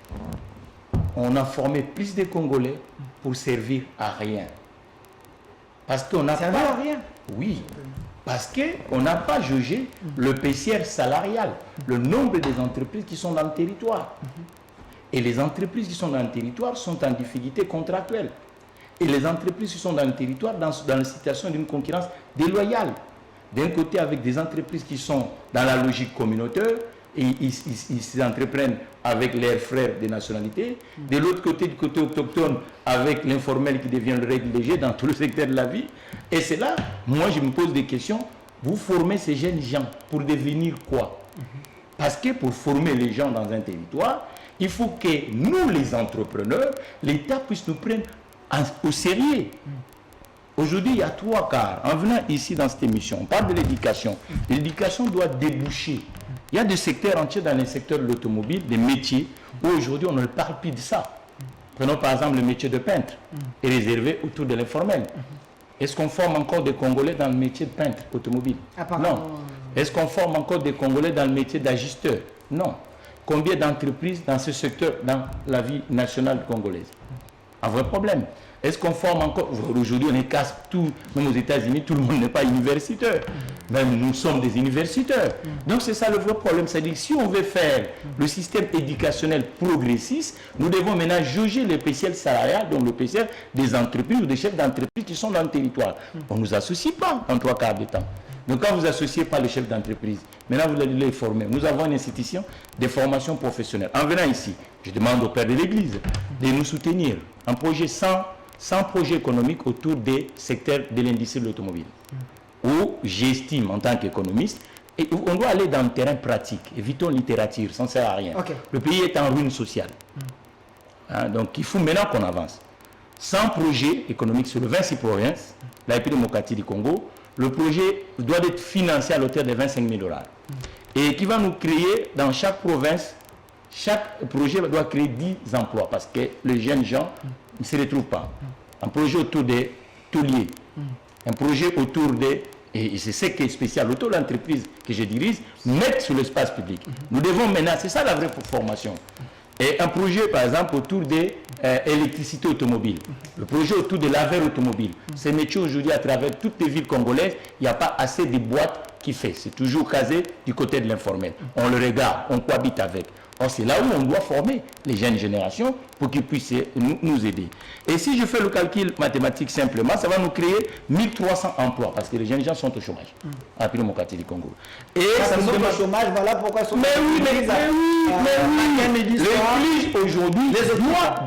On a formé plus de Congolais pour servir à rien. Parce qu'on n'a pas... à rien? Oui. Parce qu'on n'a pas jugé le PCR salarial, le nombre des entreprises qui sont dans le territoire. Et les entreprises qui sont dans le territoire sont en difficulté contractuelle. Et les entreprises qui sont dans le territoire dans la situation d'une concurrence déloyale. D'un côté, avec des entreprises qui sont dans la logique communautaire, et ils s'entreprennent avec leurs frères de nationalité. De l'autre côté, du côté autochtone, avec l'informel qui devient le règle léger dans tout le secteur de la vie. Et c'est là, moi je me pose des questions. Vous formez ces jeunes gens pour devenir quoi? Parce que pour former les gens dans un territoire, il faut que nous, les entrepreneurs, l'État puisse nous prendre au sérieux. Aujourd'hui, il y a 3 quarts. En venant ici dans cette émission, on parle de l'éducation. L'éducation doit déboucher. Il y a des secteurs entiers dans le secteur de l'automobile, des métiers, où aujourd'hui on ne parle plus de ça. Prenons par exemple le métier de peintre, est réservé autour de l'informel. Est-ce qu'on forme encore des Congolais dans le métier de peintre automobile? Non. Est-ce qu'on forme encore des Congolais dans le métier d'ajusteur? Non. Combien d'entreprises dans ce secteur, dans la vie nationale congolaise? Un vrai problème. Est-ce qu'on forme encore? Aujourd'hui, on casse tout, même aux États-Unis, tout le monde n'est pas universitaire. Même nous sommes des universitaires. Donc c'est ça le vrai problème. C'est-à-dire que si on veut faire le système éducationnel progressiste, nous devons maintenant juger le PCL salarial, donc le PCL des entreprises ou des chefs d'entreprise qui sont dans le territoire. On ne nous associe pas en 3 quarts de temps. Donc quand vous n'associez pas les chefs d'entreprise, maintenant vous allez les former. Nous avons une institution de formation professionnelle. En venant ici, je demande au père de l'Église de nous soutenir. Un projet sans projet économique autour des secteurs de l'industrie de l'automobile. Où j'estime en tant qu'économiste, et on doit aller dans le terrain pratique. Évitons littérature, ça ne sert à rien. Okay. Le pays est en ruine sociale. Donc il faut maintenant qu'on avance. Sans projet économique sur les 26 provinces, la République démocratique du Congo, le projet doit être financé à l'auteur de 25 000 $. Et qui va nous créer dans chaque province, chaque projet doit créer 10 emplois parce que les jeunes gens ne se retrouvent pas. Un projet autour des tauliers, un projet autour des... Et c'est ce qui est spécial, autour de l'entreprise que je dirige, mettre sur l'espace public. Nous devons maintenant, c'est ça la vraie formation. Et un projet, par exemple, autour de l'électricité automobile, le projet autour de laveur automobile. Ces métiers aujourd'hui, à travers toutes les villes congolaises, il n'y a pas assez de boîtes qui fait. C'est toujours casé du côté de l'informel. On le regarde, on cohabite avec. Or, c'est là où on doit former les jeunes générations pour qu'ils puissent nous aider. Et si je fais le calcul mathématique simplement, ça va nous créer 1300 emplois parce que les jeuns gens sont au chômage en République démocratique du Congo. Et ça nous demande... au chômage, voilà pourquoi ils sont... Mais oui, l'Église aujourd'hui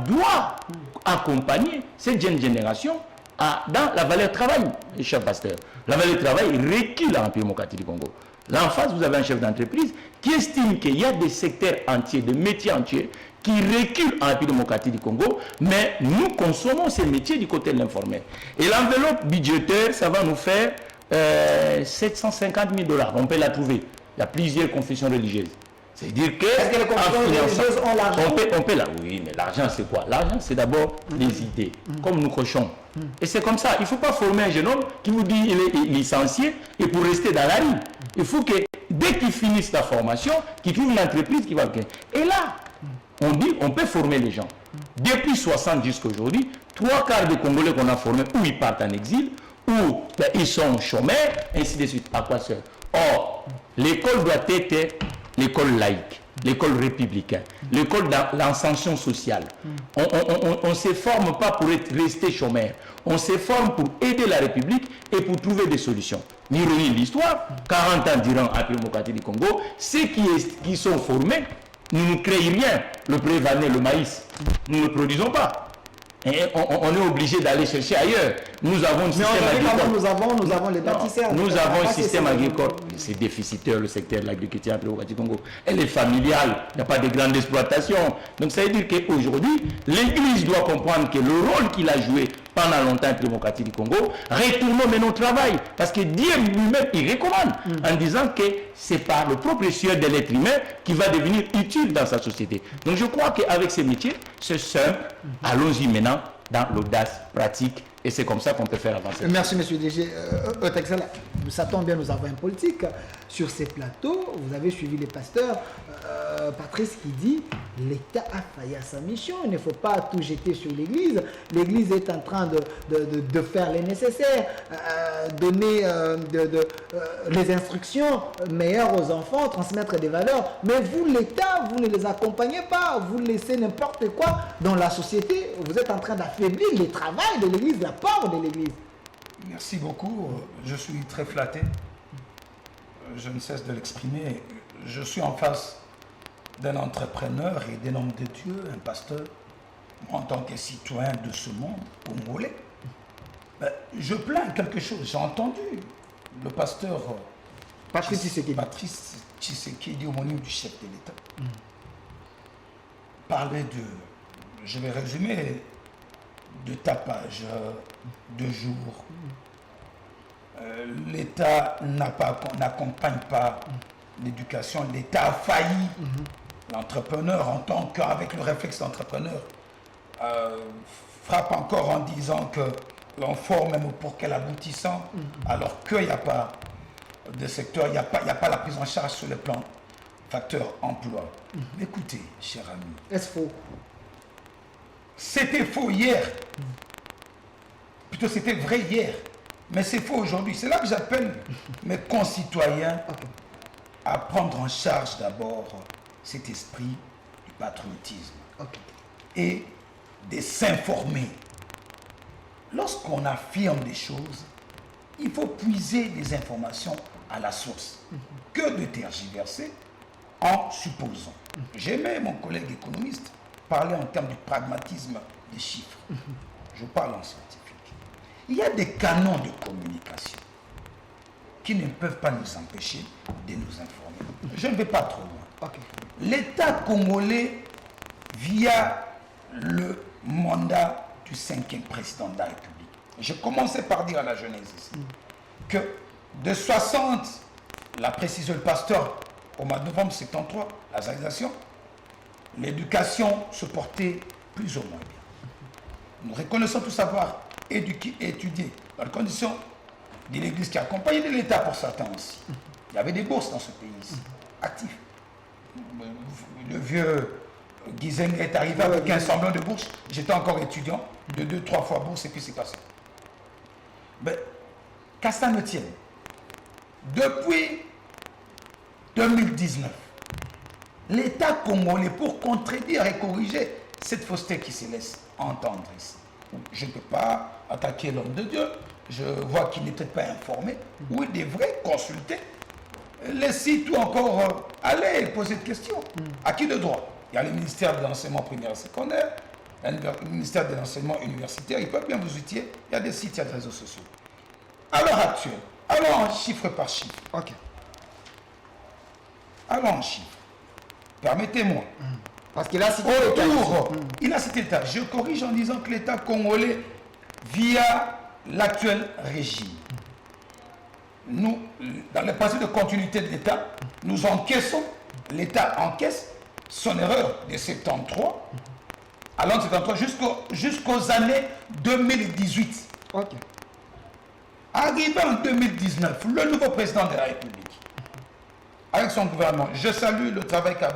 doit accompagner cette jeune génération dans la valeur travail, cher pasteur. La valeur travail recule en République démocratique du Congo. Là en face, vous avez un chef d'entreprise qui estime qu'il y a des secteurs entiers, des métiers entiers qui reculent en République démocratique du Congo, mais nous consommons ces métiers du côté de l'informel. Et l'enveloppe budgétaire, ça va nous faire 750 000 $. On peut la trouver. Il y a plusieurs confessions religieuses. C'est-à-dire que... Est-ce que les confessions religieuses ont l'argent? On peut là. Oui, mais l'argent, c'est quoi? L'argent, c'est d'abord les idées, comme nous cochons. Et c'est comme ça. Il ne faut pas former un jeune homme qui vous dit qu'il est licencié et pour rester dans la rue. Il faut que, dès qu'il finisse sa formation, qu'il trouve une entreprise qui va le gagner. Et là, on dit on peut former les gens. Depuis 60 jusqu'à aujourd'hui, 3/4 des Congolais qu'on a formés, ou ils partent en exil, ou ils sont chômeurs, ainsi de suite. À quoi sert? Or, l'école doit être l'école laïque, l'école républicaine, l'école dans l'ascension sociale. On ne se forme pas pour rester chômeur. On se forme pour aider la République et pour trouver des solutions. L'ironie de l'histoire, 40 ans durant la République démocratique du Congo, ceux qui sont formés, nous ne créons rien. Le prévané, le maïs, nous ne le produisons pas. Et on est obligé d'aller chercher ailleurs. Nous avons un système agricole. Nous avons les bâtisseurs. Nous avons un système agricole. C'est déficitaire le secteur de l'agriculture en République du Congo. Elle est familiale. Il n'y a pas de grande exploitation. Donc ça veut dire qu'aujourd'hui, l'Église doit comprendre que le rôle qu'il a joué pendant longtemps en République démocratique du Congo, retournons maintenant au travail. Parce que Dieu lui-même, il recommande en disant que c'est par le propre sueur de l'être humain qui va devenir utile dans sa société. Donc je crois qu'avec ces métiers, c'est simple. Allons-y maintenant dans l'audace pratique. Et c'est comme ça qu'on peut faire avancer. Merci, monsieur DG. Ça tombe bien, nous avons un politique. Sur ces plateaux, vous avez suivi les pasteurs. Patrice qui dit l'État a failli à sa mission. Il ne faut pas tout jeter sur l'Église. L'Église est en train de faire les nécessaires, donner les instructions meilleures aux enfants, transmettre des valeurs. Mais vous, l'État, vous ne les accompagnez pas. Vous laissez n'importe quoi dans la société. Vous êtes en train d'affaiblir le travail de l'Église, la part de l'Église. Merci beaucoup. Je suis très flatté. Je ne cesse de l'exprimer. Je suis en face d'un entrepreneur et d'un homme de Dieu, un pasteur, en tant que citoyen de ce monde congolais. Je plains quelque chose. J'ai entendu le pasteur Patrice Tshisekedi, homonyme du chef de l'État, parler de, je vais résumer, de tapage, de jour. L'État n'accompagne pas l'éducation, l'État a failli. L'entrepreneur, en tant qu'avec le réflexe d'entrepreneur, frappe encore en disant que l'on forme même pour qu'elle aboutissant, alors qu'il n'y a pas de secteur, il n'y a pas la prise en charge sur le plan facteur emploi. Écoutez, cher ami. Est-ce faux? C'était faux hier. Plutôt, c'était vrai hier. Mais c'est faux aujourd'hui. C'est là que j'appelle mes concitoyens à prendre en charge d'abord cet esprit du patriotisme et de s'informer. Lorsqu'on affirme des choses, il faut puiser des informations à la source. Que de tergiverser en supposant. J'aimais mon collègue économiste parler en termes du pragmatisme des chiffres. Je parle en scientifique. Il y a des canons de communication qui ne peuvent pas nous empêcher de nous informer. Je ne vais pas trop loin. L'État congolais, via le mandat du 5e président de la République, je commençais par dire à la jeunesse ici, que de 60, la précision le pasteur, au mois de novembre 73, la réalisation, l'éducation se portait plus ou moins bien. Nous reconnaissons tout savoir éduquer et étudier dans les conditions de l'Église qui accompagnait de l'État pour certains aussi. Il y avait des bourses dans ce pays ici, actifs. Le vieux Guizeng est arrivé avec un semblant de bourse. J'étais encore étudiant, de 2-3 fois bourse, et puis c'est passé. Mais, qu'à ça ne tienne, depuis 2019, l'État congolais, pour contredire et corriger cette fausseté qui se laisse entendre ici, je ne peux pas attaquer l'homme de Dieu, je vois qu'il n'est peut-être pas informé, ou il devrait consulter les sites ou encore aller poser des questions. À qui de droit? Il y a le ministère de l'enseignement primaire et secondaire, le ministère de l'enseignement universitaire, ils peuvent bien vous outiller. Il y a des sites, il y a des réseaux sociaux. À l'heure actuelle, allons en chiffre par chiffre. Ok. Allons en chiffre. Permettez-moi. Parce qu'il a cité Autour, il a cité l'État. Je corrige en disant que l'État congolais, via l'actuel régime, nous, dans le principe de continuité de l'État, nous encaissons, l'État encaisse son erreur de 73, allant de 73 jusqu'aux années 2018. Ok. Arrivé en 2019, le nouveau président de la République, avec son gouvernement, je salue le travail qu'a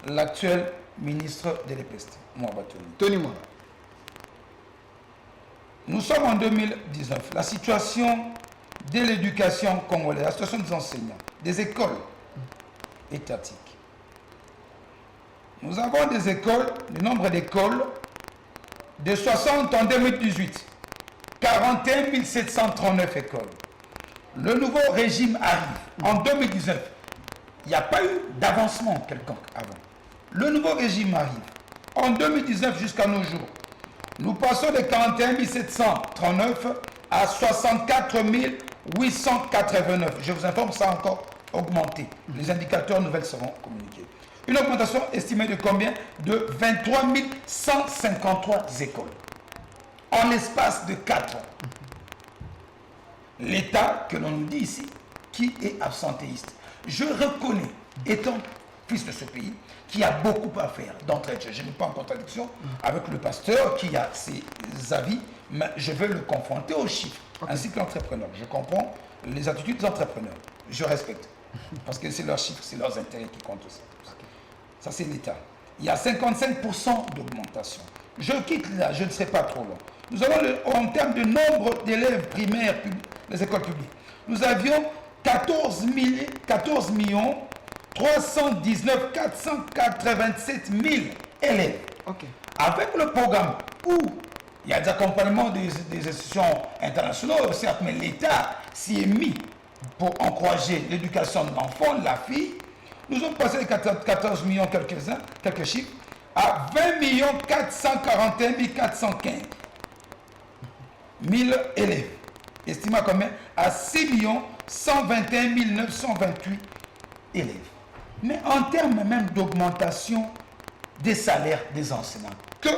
l'actuel ministre de l'EPST, Mouaba Tony. Tony Mouaba. Nous sommes en 2019. La situation de l'éducation congolaise, la situation des enseignants, des écoles étatiques. Nous avons des écoles, le nombre d'écoles de 60 en 2018, 41 739 écoles. Le nouveau régime arrive en 2019. Il n'y a pas eu d'avancement quelconque avant. Le nouveau régime arrive. En 2019 jusqu'à nos jours, nous passons de 41 739 à 64 889. Je vous informe, ça a encore augmenté. Les indicateurs nouvelles seront communiqués. Une augmentation estimée de combien? De 23 153 écoles. En l'espace de 4 ans. L'État, que l'on nous dit ici, qui est absentéiste. Je reconnais, étant fils de ce pays, qu'il y a beaucoup à faire d'entrée de jeu. Je n'ai pas en contradiction avec le pasteur qui a ses avis, mais je veux le confronter aux chiffres, ainsi que l'entrepreneur. Je comprends les attitudes des entrepreneurs. Je respecte. Parce que c'est leurs chiffres, c'est leurs intérêts qui comptent aussi. Ça, c'est l'État. Il y a 55% d'augmentation. Je quitte là, je ne serai pas trop long. Nous avons, en termes de nombre d'élèves primaires, les écoles publiques, nous avions 14 319 487 000 élèves. Ok. Avec le programme où il y a des accompagnements des institutions internationales, certes, mais l'État s'y est mis pour encourager l'éducation de l'enfant, de la fille. Nous avons passé de 14 millions quelques chiffres, à 20 441 415 000 élèves. Estimé à combien? À 6 121 928 élèves. Mais en termes même d'augmentation des salaires des enseignants, que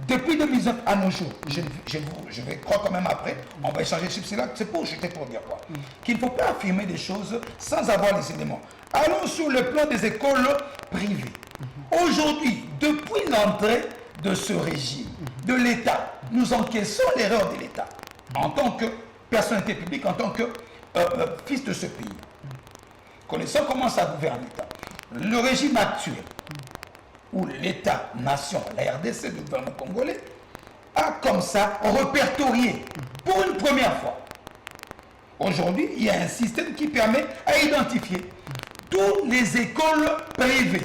depuis 2019 à nos jours, je vais croire quand même après, on va échanger sur cela, c'est pour jeter pour dire quoi? Qu'il ne faut pas affirmer des choses sans avoir les éléments. Allons sur le plan des écoles privées. Aujourd'hui, depuis l'entrée de ce régime, de l'État, nous encaissons l'erreur de l'État en tant que personnalité publique, en tant que fils de ce pays. Connaissant comment ça gouverne l'État. Le régime actuel, où l'État-nation, la RDC, le gouvernement congolais, a comme ça répertorié pour une première fois. Aujourd'hui, il y a un système qui permet à identifier toutes les écoles privées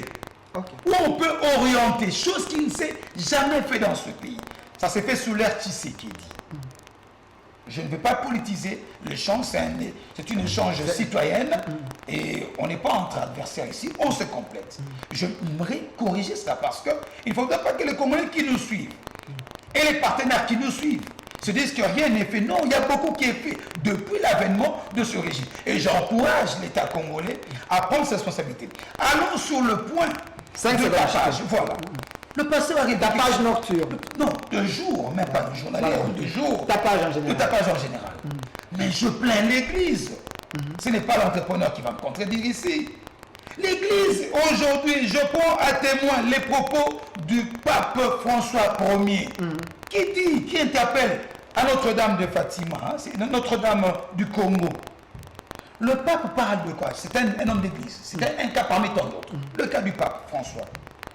où on peut orienter, chose qui ne s'est jamais fait dans ce pays. Ça s'est fait sous l'ère Tshisekedi. Je ne veux pas politiser l'échange, c'est une échange citoyenne et on n'est pas entre adversaires ici, on se complète. J'aimerais corriger ça parce qu'il ne faudrait pas que les Congolais qui nous suivent et les partenaires qui nous suivent se disent que rien n'est fait. Non, il y a beaucoup qui est fait depuis l'avènement de ce régime. Et j'encourage l'État congolais à prendre ses responsabilités. Allons sur le point de tapage. Voilà. Le pasteur arrive. Tapage nocturne. Non, de jour, même pas de journalier, de jour. Tapage en général. De tapage en général. Mais je plains l'Église. Ce n'est pas l'entrepreneur qui va me contredire ici. L'Église, aujourd'hui, je prends à témoin les propos du pape François Ier, qui interpelle à Notre-Dame de Fatima, c'est Notre-Dame du Congo. Le pape parle de quoi? C'est un homme d'église, c'est un cas parmi tant d'autres. Le cas du pape François.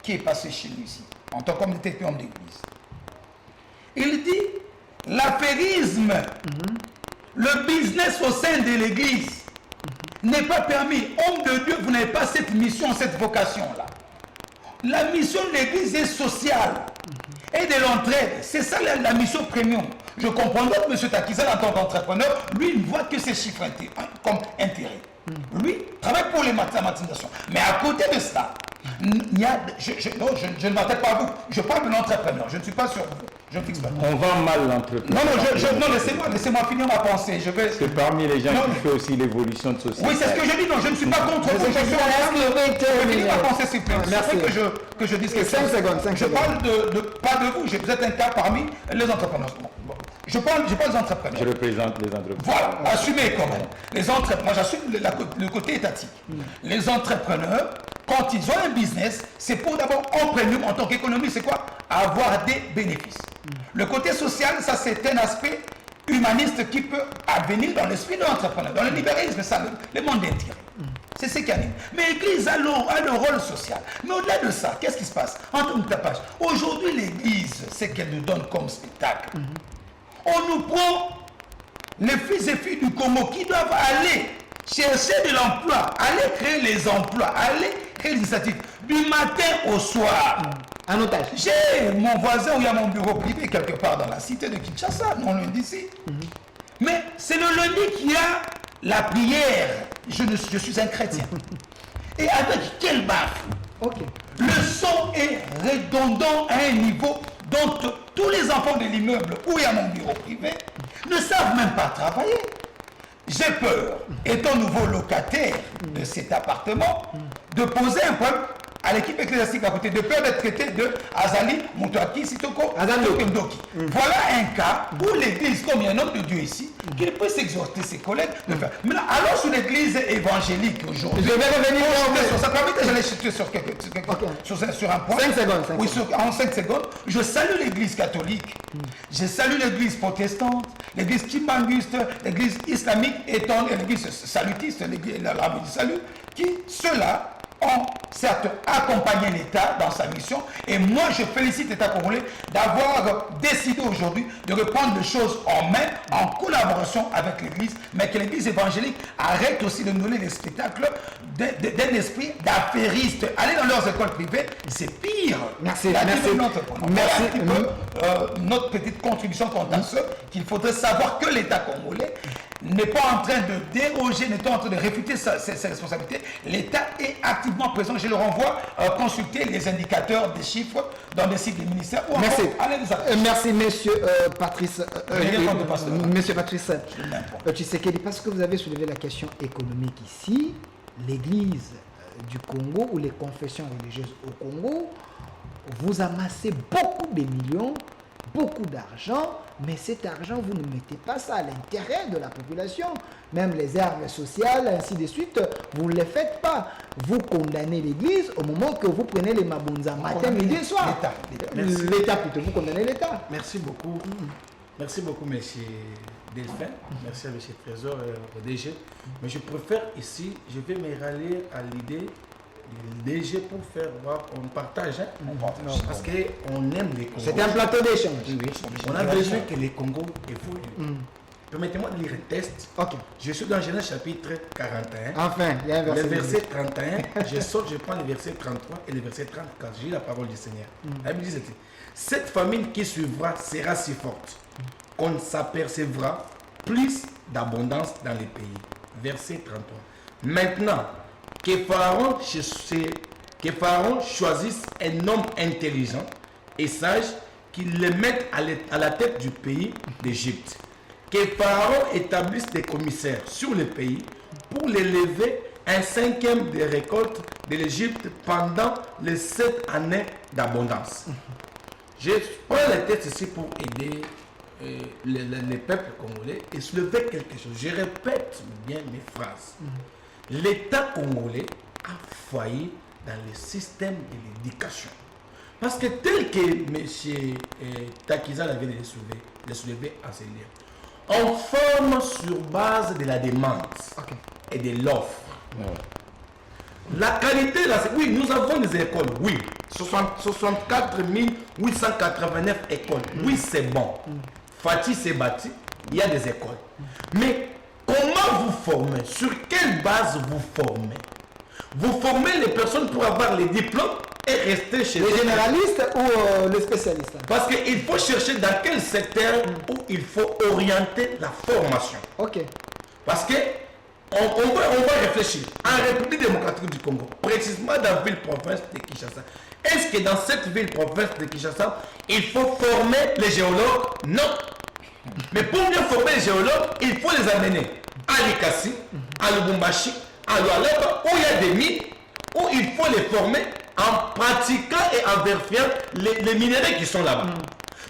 qui est passé chez nous ici, en tant qu'homme d'État et homme d'église. Il dit, l'affairisme, le business au sein de l'église n'est pas permis. Homme de Dieu, vous n'avez pas cette mission, cette vocation-là. La mission de l'église est sociale et de l'entraide. C'est ça la mission premium. Je comprends que M. Takizal, en tant qu'entrepreneur, lui, il ne voit que ses chiffres comme intérêt. Lui, travaille pour la mathematisation. Mais à côté de cela, il y a, je ne m'attaque pas à vous. Je parle de l'entrepreneur. Je ne suis pas sur vous. Je ne fixe pas. On vend mal l'entrepreneur. Non, laissez-moi finir ma pensée. C'est parmi les gens qui font aussi l'évolution de société. Oui, c'est ce que je dis. Non, je ne suis pas contre vous. Je finis ma pensée, s'il vous plaît. Merci. Que je dise quelque 5 chose. secondes, 5 Je secondes. parle pas de vous. Vous êtes un cas parmi les entrepreneurs. Bon. Je parle des entrepreneurs. Je représente les entrepreneurs. Voilà, assumez quand même. Les entrepreneurs, moi j'assume le côté étatique. Les entrepreneurs, quand ils ont un business, c'est pour d'abord en premium, en tant qu'économie, c'est quoi? Avoir des bénéfices. Le côté social, ça c'est un aspect humaniste qui peut advenir dans l'esprit de l'entrepreneur. Dans le libéralisme, ça, le monde d'intérêt. C'est ce qui anime. Mais l'Église a le rôle social. Mais au-delà de ça, qu'est-ce qui se passe? En termes de tapage, aujourd'hui l'Église, c'est qu'elle nous donne comme spectacle. On nous prend les fils et filles du Congo qui doivent aller chercher de l'emploi, aller créer les emplois, aller créer les initiatives du matin au soir. En otage. J'ai mon voisin où il y a mon bureau privé quelque part dans la cité de Kinshasa, non loin d'ici. Mais c'est le lundi qu'il y a la prière. Je suis un chrétien. Et avec quel baffe? Ok. Le son est redondant à un niveau dont tous les enfants de l'immeuble où il y a mon bureau privé ne savent même pas travailler. J'ai peur, étant nouveau locataire de cet appartement, de poser un problème à l'équipe ecclésiastique à côté, de peur d'être traité de Azali Moutouaki Sitoko Ndoki. Voilà un cas où l'église, comme il y a un homme de Dieu ici, qui peut s'exhorter ses collègues de faire. Maintenant, allons sur l'église évangélique aujourd'hui. Je vais revenir sur ça. Permettez, j'allais chuter sur un point. 5 secondes. Oui, en 5 secondes. Je salue l'église catholique. Je salue l'église protestante, l'église kimbanguiste, l'église islamique étant l'église salutiste, l'armée du salut, qui, ceux-là, ont certes accompagné l'État dans sa mission. Et moi, je félicite l'État congolais d'avoir décidé aujourd'hui de reprendre les choses en main, en collaboration avec l'Église, mais que l'Église évangélique arrête aussi de nous donner des spectacles d'un esprit d'affairiste. Aller dans leurs écoles privées, c'est pire. Merci. Notre petite contribution quant à ce qu'il faudrait savoir que l'État congolais n'est pas en train de déroger, n'est pas en train de réfuter ses responsabilités. L'État est activement présent. Je le renvoie consulter les indicateurs des chiffres dans les sites des ministères. Ou Merci. Merci, monsieur Patrice. Monsieur Patrice Tshisekedi, parce que vous avez soulevé la question économique ici, l'Église du Congo ou les confessions religieuses au Congo, vous amassez beaucoup de millions, beaucoup d'argent, mais cet argent, vous ne mettez pas ça à l'intérêt de la population. Même les herbes sociales, ainsi de suite, vous ne les faites pas. Vous condamnez l'Église au moment que vous prenez les mabunza matin, midi et soir. L'État plutôt, vous condamnez l'État. Merci beaucoup. Merci beaucoup, M. Delphin. Merci à M. Trésor et au DG. Mais je préfère ici, je vais me rallier à l'idée du DG pour faire voir, on partage. Parce qu'on aime les Congos. C'est un plateau d'échange. On a besoin que les Congos évoluent. Permettez-moi de lire un texte. Ok. Je suis dans Genèse chapitre 41. Enfin, il y a un verset. Le verset 31, je prends le verset 33 et le verset 34. J'ai la parole du Seigneur. La Bible dit ceci: cette famine qui suivra sera si forte qu'on s'apercevra plus d'abondance dans les pays. Verset 33. Maintenant, que Pharaon choisisse un homme intelligent et sage qu'il le mette à la tête du pays d'Égypte. Que Pharaon établisse des commissaires sur le pays pour l'élever 1/5 des récoltes de l'Égypte pendant les 7 années d'abondance. Je prends le texte ici pour aider les peuples congolais et soulever quelque chose. Je répète bien mes phrases. L'État congolais a failli dans le système de l'éducation. Parce que tel que M. Takizal avait le soulevé à ses livres, on forme sur base de la demande et de l'offre. La qualité, là, oui, nous avons des écoles, oui. 64 889 écoles, oui, c'est bon. Fatih s'est bâti, il y a des écoles. Mais comment vous formez? Sur quelle base vous formez? Vous formez les personnes pour avoir les diplômes et rester chez Les généralistes ou les spécialistes? Parce qu'il faut chercher dans quel secteur où il faut orienter la formation. Ok. Parce que on va réfléchir. En République démocratique du Congo, précisément dans la ville-province de Kinshasa, est-ce que dans cette ville-province de Kinshasa, il faut former les géologues? Non. Mais pour mieux former les géologues, il faut les amener à Likasi, à Lubumbashi, à Lualaba, où il y a des mines, où il faut les former en pratiquant et en vérifiant les minéraux qui sont là-bas.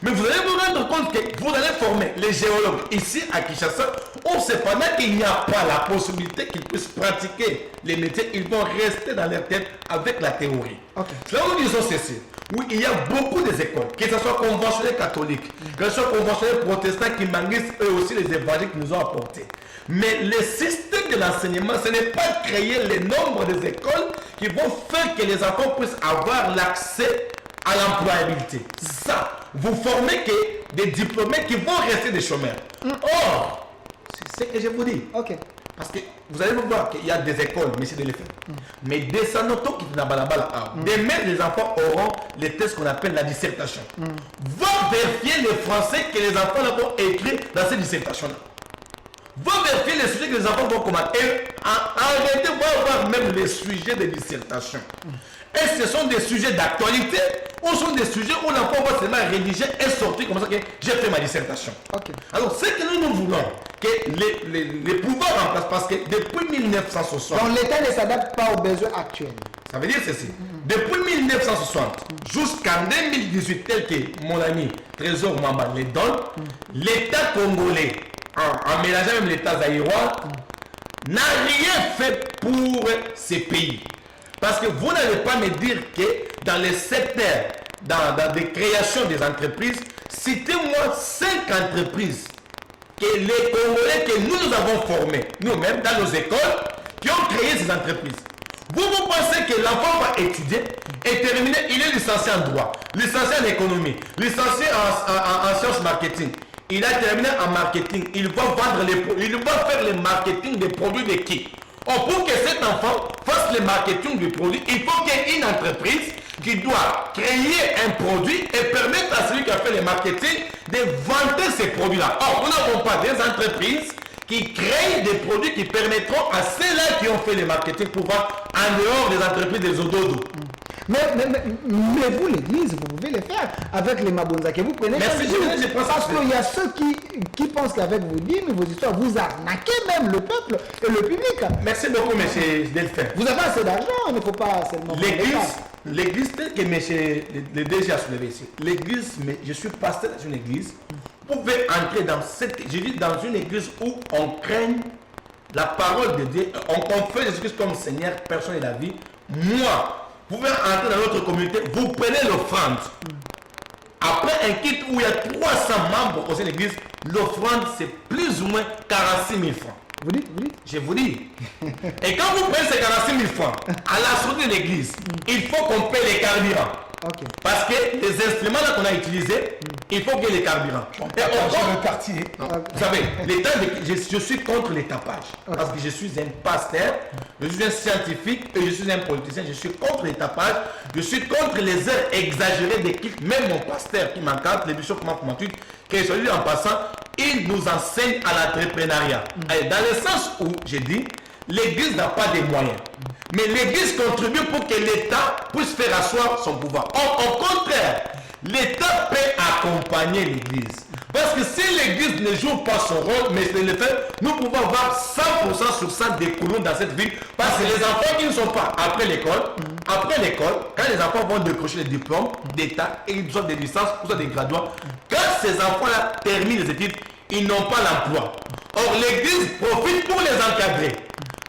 Mais vous allez vous rendre compte que vous allez former les géologues ici à Kinshasa, où cependant il n'y a pas la possibilité qu'ils puissent pratiquer les métiers, ils vont rester dans leur tête avec la théorie. Okay. Là où nous disons ceci, oui, il y a beaucoup des écoles, que ce soit conventionnels catholiques, que ce soit conventionnels protestants qui manquent eux aussi les évangiles qu'ils nous ont apportés. Mais le système de l'enseignement, ce n'est pas créer le nombre des écoles qui vont faire que les enfants puissent avoir l'accès à l'employabilité. Ça, vous formez que des diplômés qui vont rester des chômeurs. Or, c'est ce que je vous dis. Ok. Parce que vous allez voir qu'il y a des écoles, mais c'est de les faire. Mais descendons qui est dans balabala. Demain, les enfants auront les tests qu'on appelle la dissertation. Va vérifier les français que les enfants vont écrire dans ces dissertations-là. Va vérifier les sujets que les enfants vont commenter. Et en réalité, va voir même les sujets de dissertation. Est-ce que ce sont des sujets d'actualité ou sont des sujets où l'enfant va seulement rédiger et sortir comme ça que j'ai fait ma dissertation. Okay. Alors, c'est que nous voulons que les pouvoirs en place, parce que depuis 1960... Donc l'État ne s'adapte pas aux besoins actuels. Ça veut dire ceci. Depuis 1960 jusqu'en 2018, tel que mon ami Trésor Mamba les donne, l'État congolais, en mélangeant même l'État zaïrois, n'a rien fait pour ces pays. Parce que vous n'allez pas me dire que dans les secteurs, dans des créations des entreprises, citez-moi 5 entreprises que les Congolais que nous avons formés, nous-mêmes, dans nos écoles, qui ont créé ces entreprises. Vous pensez que l'enfant va étudier et terminer, il est licencié en droit, licencié en économie, licencié en sciences marketing. Il a terminé en marketing, il va vendre il va faire le marketing des produits de qui? Or, pour que cet enfant fasse le marketing du produit, il faut qu'il y ait une entreprise qui doit créer un produit et permettre à celui qui a fait le marketing de vendre ces produits-là. Or, nous n'avons pas des entreprises qui créent des produits qui permettront à ceux-là qui ont fait le marketing pouvoir en dehors des entreprises des ododo. Mais vous, l'église, vous pouvez le faire avec les Mabonza que vous prenez. Merci, je pense parce qu'il y a ceux qui pensent qu'avec vos dîmes, vos histoires, vous arnaquez même le peuple et le public. Merci beaucoup, M. Delphin. Vous avez assez d'argent, il ne faut pas seulement... L'église telle que M. le DG a soulevé ici, l'église, je suis pasteur dans une église, vous pouvez entrer dans je vis dans une église où on craigne la parole de Dieu, on fait Jésus-Christ comme Seigneur, personne de la vie. Moi, vous pouvez entrer dans notre communauté, vous prenez l'offrande. Après un kit où il y a 300 membres au sein de l'église, l'offrande c'est plus ou moins 46 000 francs. Vous dites? Je vous dis. Et quand vous prenez ces 46 000 francs, à la sortie de l'église, il faut qu'on paye les carburants. Okay. Parce que les instruments là qu'on a utilisés, il faut qu'il y ait les carburants. Et on le quartier. Vous savez, je suis contre les tapages. Parce que je suis un pasteur, je suis un scientifique et je suis un politicien. Je suis contre les tapages. Je suis contre les heures exagérées des cultes. Même mon pasteur qui m'encadre, le bishop Makumatut, qui est celui en passant, il nous enseigne à l'entrepreneuriat. Dans le sens où, j'ai dit, l'église n'a pas de moyens. Mais l'église contribue pour que l'État puisse faire asseoir son pouvoir. Au contraire, l'État peut accompagner l'église. Parce que si l'église ne joue pas son rôle, mais je le fais, nous pouvons avoir 100% sur 100 des colons dans cette ville. Parce que les enfants qui ne sont pas après l'école, quand les enfants vont décrocher les diplômes d'État et ils ont des licences, ou soit des graduats, quand ces enfants-là terminent les études, ils n'ont pas l'emploi. Or, l'église profite pour les encadrer.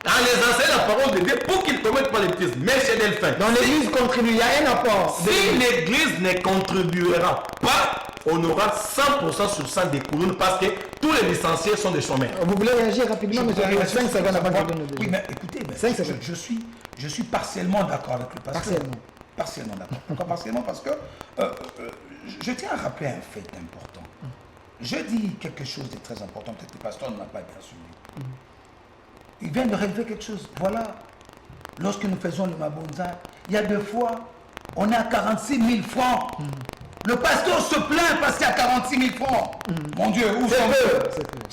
En les enseignant la parole de Dieu pour qu'ils ne commettent pas les bêtises. Mais chez Delphin. Donc l'église contribue, il y a un apport. Si l'église ne contribuera pas, on aura 100% sur 100 des Koulounes parce que tous les licenciés sont des chômeurs. Vous voulez réagir rapidement, Je monsieur? voudrais réagir 5 sur secondes avant savoir- que je donne le Oui, deuxième. mais écoutez, mais 5 secondes. je suis partiellement d'accord avec le pasteur. Partiellement. Partiellement d'accord. Pourquoi partiellement? Parce que je tiens à rappeler un fait important. Je dis quelque chose de très important, peut-être que le pasteur ne m'a pas bien suivi. Il vient de relever quelque chose. Voilà, lorsque nous faisons le Mabonza, il y a 2 fois, on est à 46 000 francs. Le pasteur se plaint parce qu'il y a 46 000 francs. Mon Dieu, où sont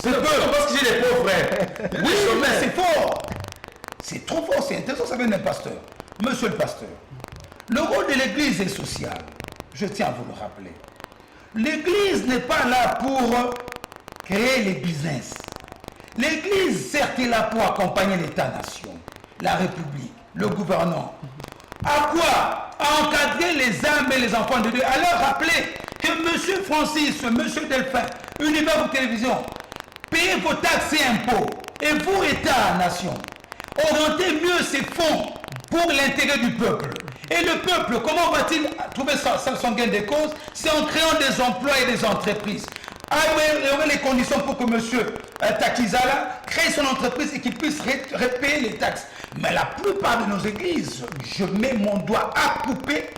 C'est peu, parce que j'ai des pauvres frères. oui, mais c'est fort. C'est trop fort, c'est intéressant, ça vient d'un pasteur. Monsieur le pasteur, le rôle de l'Église est social. Je tiens à vous le rappeler. L'Église n'est pas là pour créer les business. L'Église, certes, est là pour accompagner l'État-nation, la République, le gouvernement. À quoi? À encadrer les âmes et les enfants de Dieu. À leur rappeler que M. Francis, M. Delphin, Univers Télévision, payez vos taxes et impôts. Et vous, État-nation, orientez mieux ces fonds pour l'intérêt du peuple. Et le peuple, comment va-t-il trouver son gain de cause? C'est en créant des emplois et des entreprises. Améliorer les conditions pour que M. Takizala crée son entreprise et qu'il puisse repayer les taxes. Mais la plupart de nos églises, je mets mon doigt à couper,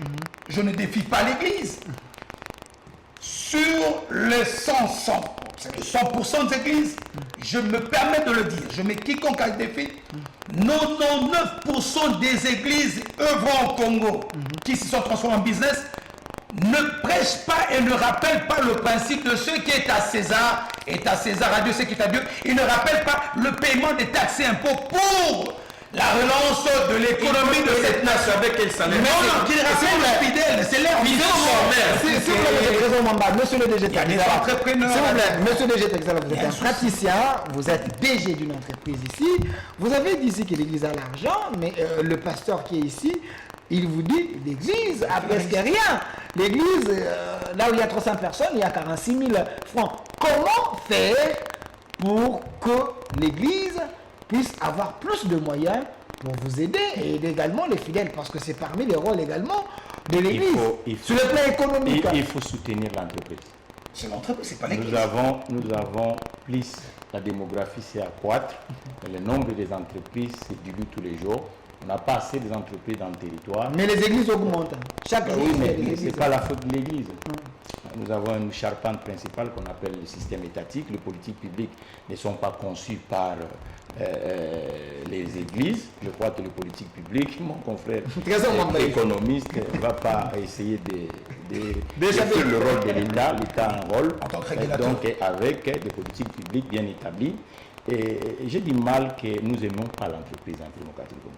je ne défie pas l'église. Sur les 100% des églises, je me permets de le dire, je mets quiconque a défi, 99% des églises œuvrant au Congo qui se sont transformées en business ne prêchent pas et ne rappellent pas le principe de ce qui est à César, à Dieu ce qui est à Dieu. Ils ne rappellent pas le paiement des taxes et impôts pour la relance de l'économie de cette nation. Avec quel salaire? Non, qu'ils rappellent les fidèles, c'est leur mission. S'il vous plaît, Trésor Mamba, monsieur le DG Il y a des Texala. entrepreneurs. S'il vous plaît, monsieur le DG Texala, vous êtes Bien un sûr. praticien, vous êtes DG d'une entreprise ici. Vous avez dit ici que l'église a l'argent, mais le pasteur qui est ici, il vous dit l'église a presque rien. L'église, là où il y a 300 personnes, il y a 46 000 francs. Comment faire pour que l'église puisse avoir plus de moyens pour vous aider et aider également les fidèles? Parce que c'est parmi les rôles également de l'église. Sur le plan économique. Il faut soutenir l'entreprise. C'est l'entreprise, c'est pas l'église. Nous avons plus, la démographie s'est accroître, le nombre des entreprises se dilue tous les jours. On n'a pas assez des entreprises dans le territoire. Mais les églises augmentent. Chaque jour, Oui, il y a mais des ce églises. n'est pas la faute de l'Église. Nous avons une charpente principale qu'on appelle le système étatique. Les politiques publiques ne sont pas conçues par les églises. Je crois que les politiques publiques, mon confrère économiste ne va pas essayer de faire le rôle de l'État. L'État a un rôle, En tant que régulateur. donc avec des politiques publiques bien établies. Et j'ai du mal que nous n'aimons pas l'entreprise en démocratie du Congo.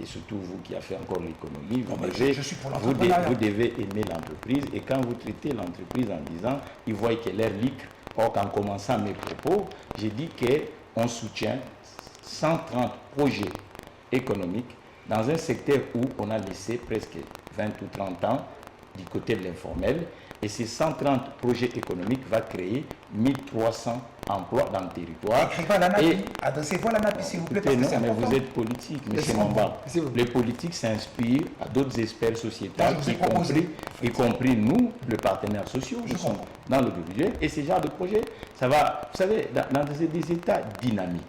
Et surtout vous qui avez fait encore l'économie, Non, mais je suis pour vous l'entrepreneuriat. devez aimer l'entreprise. Et quand vous traitez l'entreprise en disant, ils voient qu'elle est libre. Or, en commençant mes propos, j'ai dit qu'on soutient 130 projets économiques dans un secteur où on a laissé presque 20 ou 30 ans du côté de l'informel. Et ces 130 projets économiques vont créer 1300 emplois dans le territoire. Écrivez à la Et- NAPI, adressez-vous à la NAPI s'il vous plaît, parce Écoutez, que c'est non, mais important. vous êtes politique, M. Laissez-moi Mamba. voir, s'il vous plaît. Les politiques s'inspirent à d'autres experts sociétals, Moi, je vous ai proposé. y compris nous, les partenaires sociaux, Je nous sommes comprends. dans le budget. Et ce genre de projet, ça va, vous savez, dans des États dynamiques.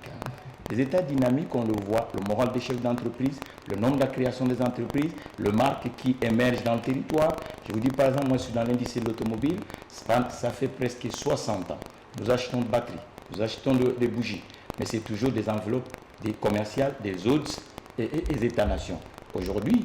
Les États dynamiques, on le voit, le moral des chefs d'entreprise, le nombre de la création des entreprises, le marque qui émerge dans le territoire. Je vous dis par exemple, moi je suis dans l'industrie de l'automobile, ça fait presque 60 ans. Nous achetons de batteries, nous achetons des bougies, mais c'est toujours des enveloppes des commerciales, des autres et des États-nations. Aujourd'hui,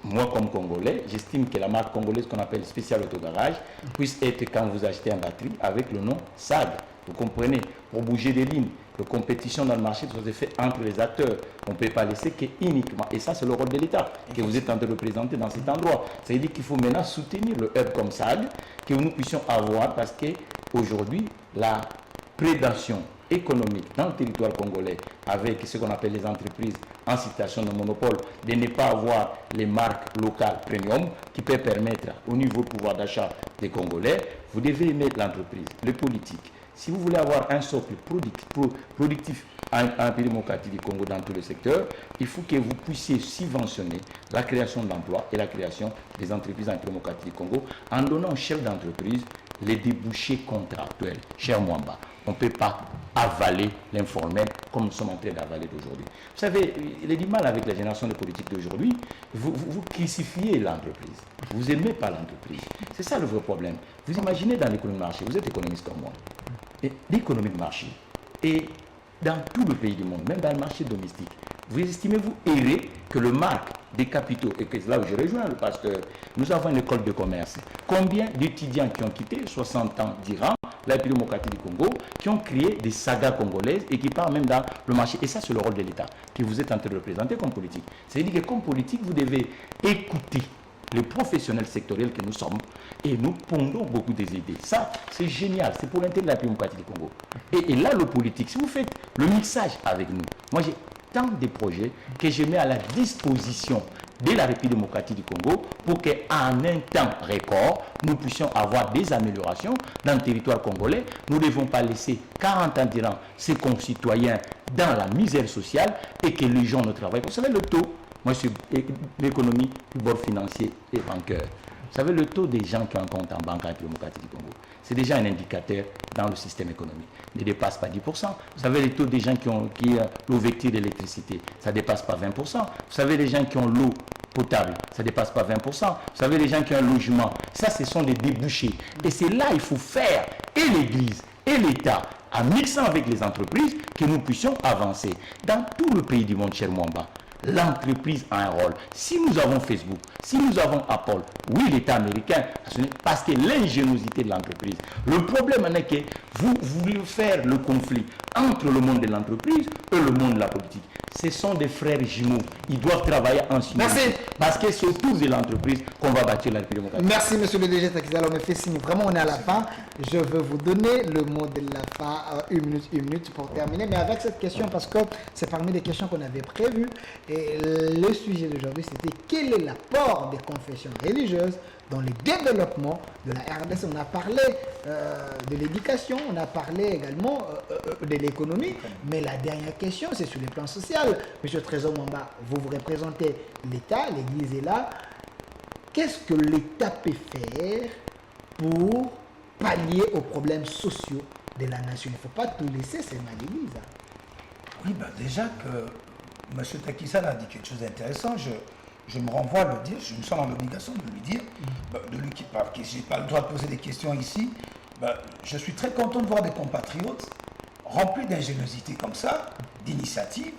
moi comme Congolais, j'estime que la marque congolaise qu'on appelle Spécial Autogarage puisse être, quand vous achetez une batterie, avec le nom SAG. Vous comprenez? Pour bouger des lignes, de compétition dans le marché doit être fait entre les acteurs. On ne peut pas laisser que uniquement. Et ça, c'est le rôle de l'État que vous êtes en train de représenter dans cet endroit. Ça veut dire qu'il faut maintenant soutenir le hub comme SAG, que nous puissions avoir, parce qu'aujourd'hui, la prédation économique dans le territoire congolais, avec ce qu'on appelle les entreprises en situation de monopole, de ne pas avoir les marques locales premium qui peuvent permettre au niveau du pouvoir d'achat des Congolais, vous devez aimer l'entreprise, les politiques. Si vous voulez avoir un socle productif en pays démocratique du Congo dans tous les secteurs, il faut que vous puissiez subventionner la création d'emplois et la création des entreprises en pays démocratique du Congo en donnant aux chefs d'entreprise les débouchés contractuels. Cher Mwamba, on ne peut pas avaler l'informel comme nous sommes en train d'avaler d'aujourd'hui. Vous savez, il est du mal avec la génération de politique d'aujourd'hui. Vous crucifiez l'entreprise. Vous n'aimez pas l'entreprise. C'est ça le vrai problème. Vous imaginez dans l'économie de marché, vous êtes économiste comme moi, l'économie de marché, et dans tout le pays du monde, même dans le marché domestique, vous estimez-vous errer que le marque des capitaux, et que c'est là où je rejoins le pasteur, nous avons une école de commerce. Combien d'étudiants qui ont quitté 60 ans d'Iran, la République démocratique du Congo, qui ont créé des sagas congolaises et qui partent même dans le marché. Et ça, c'est le rôle de l'État que vous êtes en train de représenter comme politique. C'est-à-dire que comme politique, vous devez écouter les professionnels sectoriels que nous sommes et nous pondons beaucoup des idées. Ça, c'est génial. C'est pour l'intérêt de la République démocratique du Congo. Et là, le politique, si vous faites le mixage avec nous, moi, j'ai tant de projets que je mets à la disposition de la République démocratique du Congo pour qu'en un temps record, nous puissions avoir des améliorations dans le territoire congolais. Nous ne devons pas laisser 40 ans durant ces concitoyens dans la misère sociale et que les gens ne travaillent pas. Vous savez le taux, moi je suis l'économie du bord financier et bancaire. Vous savez le taux des gens qui ont un compte en banque à la République démocratique du Congo, c'est déjà un indicateur dans le système économique. Ne dépasse pas 10%. Vous savez les taux des gens qui ont l'ouverture d'électricité, ça ne dépasse pas 20%. Vous savez les gens qui ont l'eau potable, ça ne dépasse pas 20%. Vous savez les gens qui ont un logement, ça ce sont des débouchés. Et c'est là il faut faire, et l'Église, et l'État, en mixant avec les entreprises, que nous puissions avancer. Dans tout le pays du monde, cher Mwamba, l'entreprise a un rôle. Si nous avons Facebook, si nous avons Apple, oui, l'État américain, parce que l'ingéniosité de l'entreprise. Le problème est que vous voulez faire le conflit entre le monde de l'entreprise et le monde de la politique. Ce sont des frères jumeaux. Ils doivent travailler ensemble. Merci. Parce que c'est autour de l'entreprise qu'on va bâtir la République démocratique. Merci, monsieur le DG Takizala. On me fait signe. Vraiment, on est à la fin. Je veux vous donner le mot de la fin, une minute pour terminer. Mais avec cette question, parce que c'est parmi les questions qu'on avait prévues. Et le sujet d'aujourd'hui, c'était quel est l'apport des confessions religieuses dans le développement de la RDC. On a parlé de l'éducation, on a parlé également de l'économie, mais la dernière question, c'est sur le plan social. Monsieur Trésor Mwamba, vous représentez l'État, l'Église est là. Qu'est-ce que l'État peut faire pour pallier aux problèmes sociaux de la nation? Il ne faut pas tout laisser, c'est mal l'Église. Oui, ben déjà que M. Takizala a dit quelque chose d'intéressant, je me renvoie à le dire, je me sens dans l'obligation de lui dire, de lui qui parle, que je n'ai pas le droit de poser des questions ici. Je suis très content de voir des compatriotes remplis d'ingéniosité comme ça, d'initiative,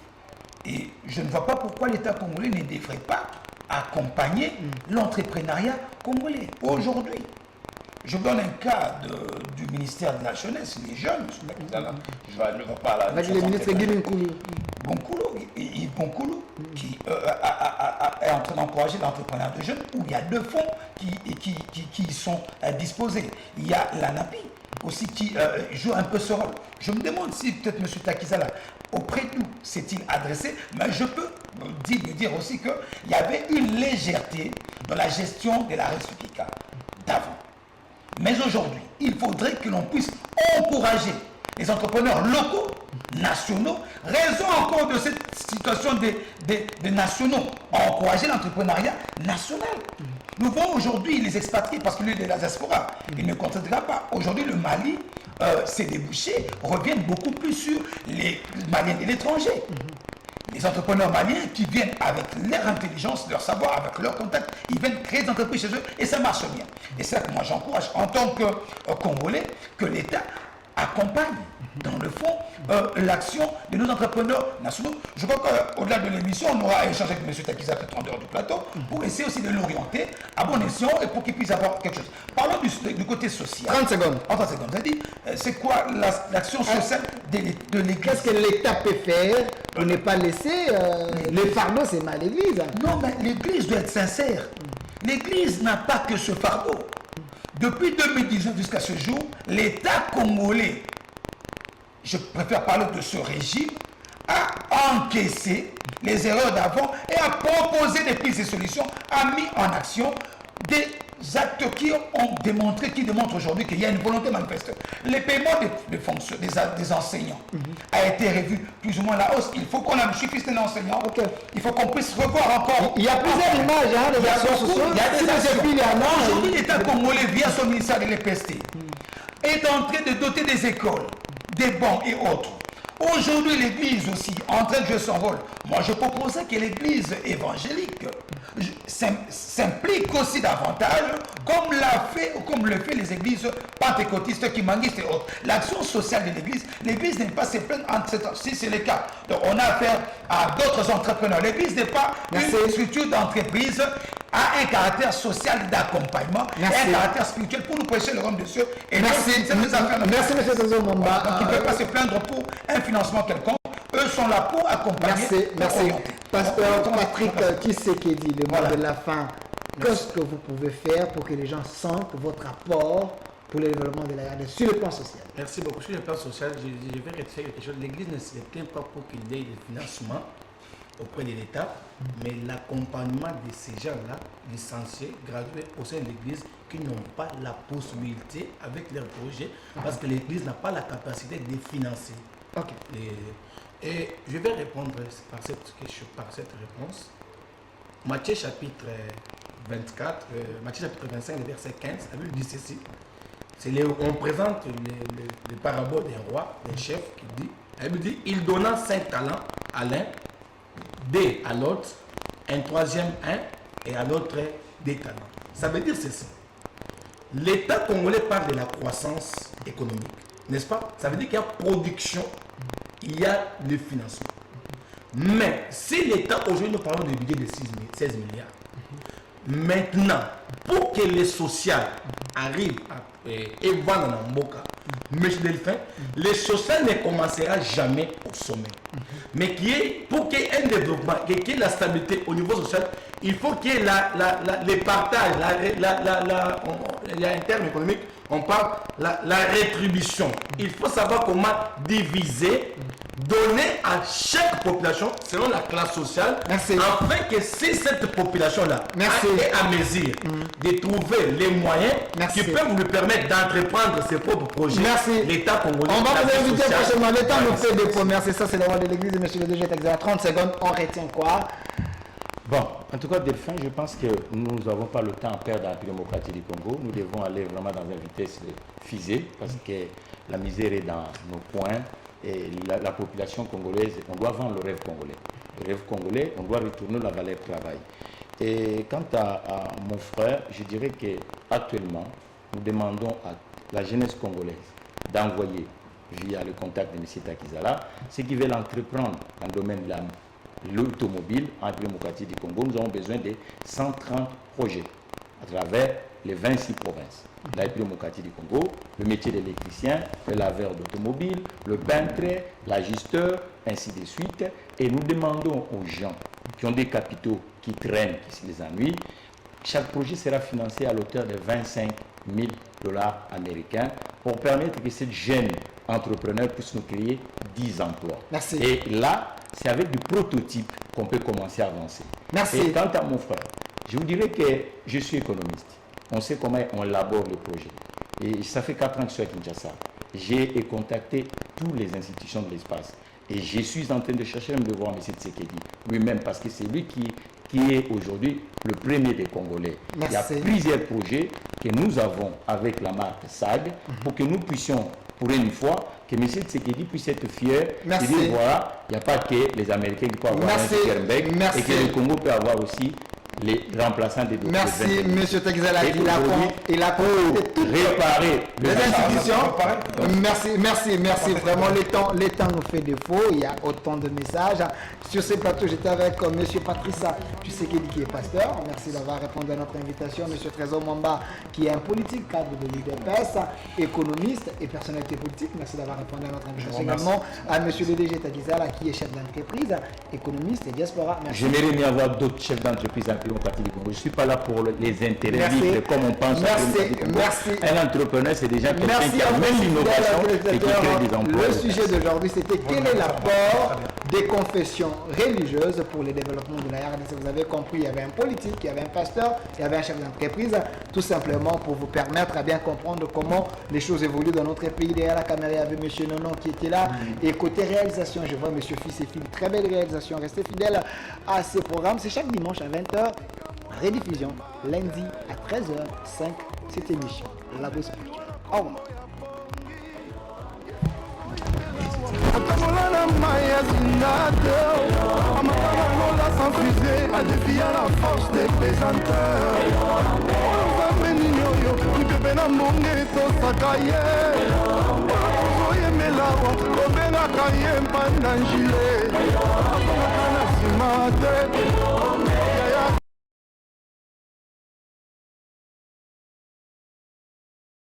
et je ne vois pas pourquoi l'État congolais ne devrait pas accompagner l'entrepreneuriat congolais. Aujourd'hui, je vous donne un cas du ministère de la Jeunesse, les jeunes, je ne vais pas là. Avec le ministre Guillaume Bonkoulou, qui est en train d'encourager l'entrepreneuriat de jeunes, où il y a 2 fonds qui sont disposés. Il y a l'ANAPI aussi qui joue un peu ce rôle. Je me demande si peut-être M. Takizala, auprès de nous, s'est-il adressé, mais je peux lui dire aussi qu'il y avait une légèreté dans la gestion de la République d'avant. Mais aujourd'hui, il faudrait que l'on puisse encourager les entrepreneurs locaux, nationaux, raison encore de cette situation des nationaux, à encourager l'entrepreneuriat national. Nous voyons aujourd'hui les expatriés, parce que lui est de la diaspora, il ne considérera pas. Aujourd'hui, le Mali, ses débouchés reviennent beaucoup plus sur les Maliens de l'étranger. Les entrepreneurs maliens qui viennent avec leur intelligence, leur savoir, avec leur contact, ils viennent créer des entreprises chez eux et ça marche bien. Et c'est ça que moi j'encourage en tant que Congolais, que l'État accompagne dans le fond l'action de nos entrepreneurs nationaux. Je crois qu'au-delà de l'émission, on aura échangé avec M. Takizala en dehors du plateau pour essayer aussi de l'orienter à bon escient et pour qu'il puisse avoir quelque chose. Parlons du côté social. 30 secondes. En 30 secondes. C'est-à-dire, c'est quoi l'action sociale de l'Église? Qu'est-ce que l'État peut faire pour ne pas laisser le fardeau, c'est mal l'Église? Non, mais l'Église doit être sincère. L'Église n'a pas que ce fardeau. Depuis 2019 jusqu'à ce jour, l'État congolais, je préfère parler de ce régime, a encaissé les erreurs d'avant et a proposé des pistes de solutions, a mis en action des actes qui ont démontré, qui démontrent aujourd'hui qu'il y a une volonté manifeste. Les paiements des enseignants a été revu plus ou moins à la hausse. Il faut qu'on ait un suffisant d'enseignants. Il faut qu'on puisse revoir encore. Il y a plusieurs images, des actions sociales. Il y a des actions. Aujourd'hui, l'État congolais, via son ministère de l'EPST, est en train de doter des écoles, des bancs et autres. Aujourd'hui, l'Église aussi en train de jouer son rôle. Moi, je proposais que l'Église évangélique s'implique aussi davantage, comme le fait les églises pentecôtistes, kimanguistes et autres. L'action sociale de l'Église n'est pas se plaindre si c'est le cas. Donc, on a affaire à d'autres entrepreneurs. L'Église n'est pas une structure d'entreprise, a un caractère social d'accompagnement et un caractère spirituel pour nous prêcher le royaume de Dieu. Et merci, merci, M. Trésor Mwamba. Donc, il ne peut pas se plaindre pour un financement quelconque. Eux sont là pour accompagner. Merci. Pasteur Patrick Tshisekedi, le mot de la fin. Qu'est-ce que vous pouvez faire pour que les gens sentent votre apport pour le développement de la RDC sur le plan social? Merci beaucoup. Sur le plan social, je vais rectifier quelque chose. L'Église ne se plaint pas pour qu'il y ait des financements auprès de l'État, mais l'accompagnement de ces gens-là, licenciés, gradués au sein de l'Église, qui n'ont pas la possibilité avec leurs projets, parce que l'Église n'a pas la capacité de financer. Ok. Et je vais répondre par cette réponse. Matthieu chapitre 24, Matthieu chapitre 25, le verset 15, la Bible dit ceci. On présente le parabole d'un roi, d'un chef qui dit, la Bible dit, il donna 5 talents à l'un, 2 à l'autre, un troisième 1 et à l'autre 2 talents. Ça veut dire ceci. L'État congolais parle de la croissance économique, n'est-ce pas? Ça veut dire qu'il y a production, il y a le financement. Mais si l'État, aujourd'hui nous parlons de budget de 16 milliards, maintenant, pour que les social arrivent et vendre dans Mboka, M. Delphin, le social ne commencera jamais au sommet. Mais pour qu'il y ait un développement, qu'il y ait la stabilité au niveau social, il faut qu'il y ait les partages, il y a un terme économique, on parle la rétribution. Il faut savoir comment diviser, donner à chaque population selon la classe sociale, afin que si cette population-là est à mesure de trouver les moyens qui peuvent lui permettre d'entreprendre ses propres projets, l'État congolais. On va vous inviter prochainement. L'État nous fait des promesses. C'est ça, c'est le roi de l'Église. Monsieur le DG, 30 secondes. On retient quoi? Bon, en tout cas, Delphin, je pense que nous n'avons pas le temps à perdre dans la démocratie du Congo. Nous devons aller vraiment dans une vitesse fusée parce que la misère est dans nos points et la population congolaise, on doit vendre le rêve congolais. Le rêve congolais, on doit retourner la valeur travail. Et quant à mon frère, je dirais qu'actuellement, nous demandons à la jeunesse congolaise d'envoyer via le contact de M. Takizala ceux qui veulent entreprendre dans le domaine de l'automobile en démocratie du Congo. Nous avons besoin de 130 projets à travers les 26 provinces. La démocratie du Congo, le métier d'électricien, le laveur d'automobile, le peintre, l'ajusteur, ainsi de suite. Et nous demandons aux gens qui ont des capitaux qui traînent, qui se les ennuient, chaque projet sera financé à l'auteur de 25 000 $ américains pour permettre que ces jeunes entrepreneurs puissent nous créer 10 emplois. Merci. Et là, c'est avec du prototype qu'on peut commencer à avancer. Merci. Et quant à mon frère, je vous dirais que je suis économiste. On sait comment on élabore le projet. Et ça fait 4 ans que je suis à Kinshasa. J'ai contacté toutes les institutions de l'espace. Et je suis en train de chercher à me voir M. Tshisekedi lui-même parce que c'est lui qui est aujourd'hui le premier des Congolais. Merci. Il y a plusieurs projets que nous avons avec la marque SAG pour que nous puissions, pour une fois, que M. Tshisekedi puisse être fier et dire voilà, il n'y a pas que les Américains qui peuvent avoir un Zuckerberg et que le Congo peut avoir aussi les remplaçants des docteurs. Merci, M. Takizala. Il a réparer les institutions. Merci. Vraiment, le temps nous fait défaut. Il y a autant de messages. Sur ce plateau, j'étais avec M. Patricia Tshisekedi, qui est pasteur. Merci d'avoir répondu à notre invitation. M. Trésor Mwamba, qui est un politique, cadre de l'UDPS, économiste et personnalité politique. Merci d'avoir répondu à notre invitation. Également à M. le DG Takizala, qui est chef d'entreprise, économiste et diaspora. Merci. J'aimerais bien avoir d'autres chefs d'entreprise en démocratie du Congo. Je ne suis pas là pour les intérêts libres comme on pense. Merci. Un entrepreneur, c'est déjà quelqu'un qui a même l'innovation et qui crée des emplois. Le sujet d'aujourd'hui, c'était quel est l'apport des confessions religieuses pour le développement de la RDC. Vous avez compris, il y avait un politique, il y avait un pasteur, il y avait un chef d'entreprise, tout simplement pour vous permettre à bien comprendre comment les choses évoluent dans notre pays. Derrière la caméra, il y avait M. Nonon qui était là. Et côté réalisation, je vois M. Fils et Phil, très belle réalisation. Restez fidèles à ces programmes. C'est chaque dimanche à 20h. Rediffusion lundi à 13h05, cette émission. La Voix Spirituelle. Au revoir. Maya Zinate, Amatana Lola sans fusée, à défier la force des pesanteurs. Meninoyo, Nipepe na monge to sakaye. Oye melawa, Obenga kaye mpandanjile. Apanga na simate.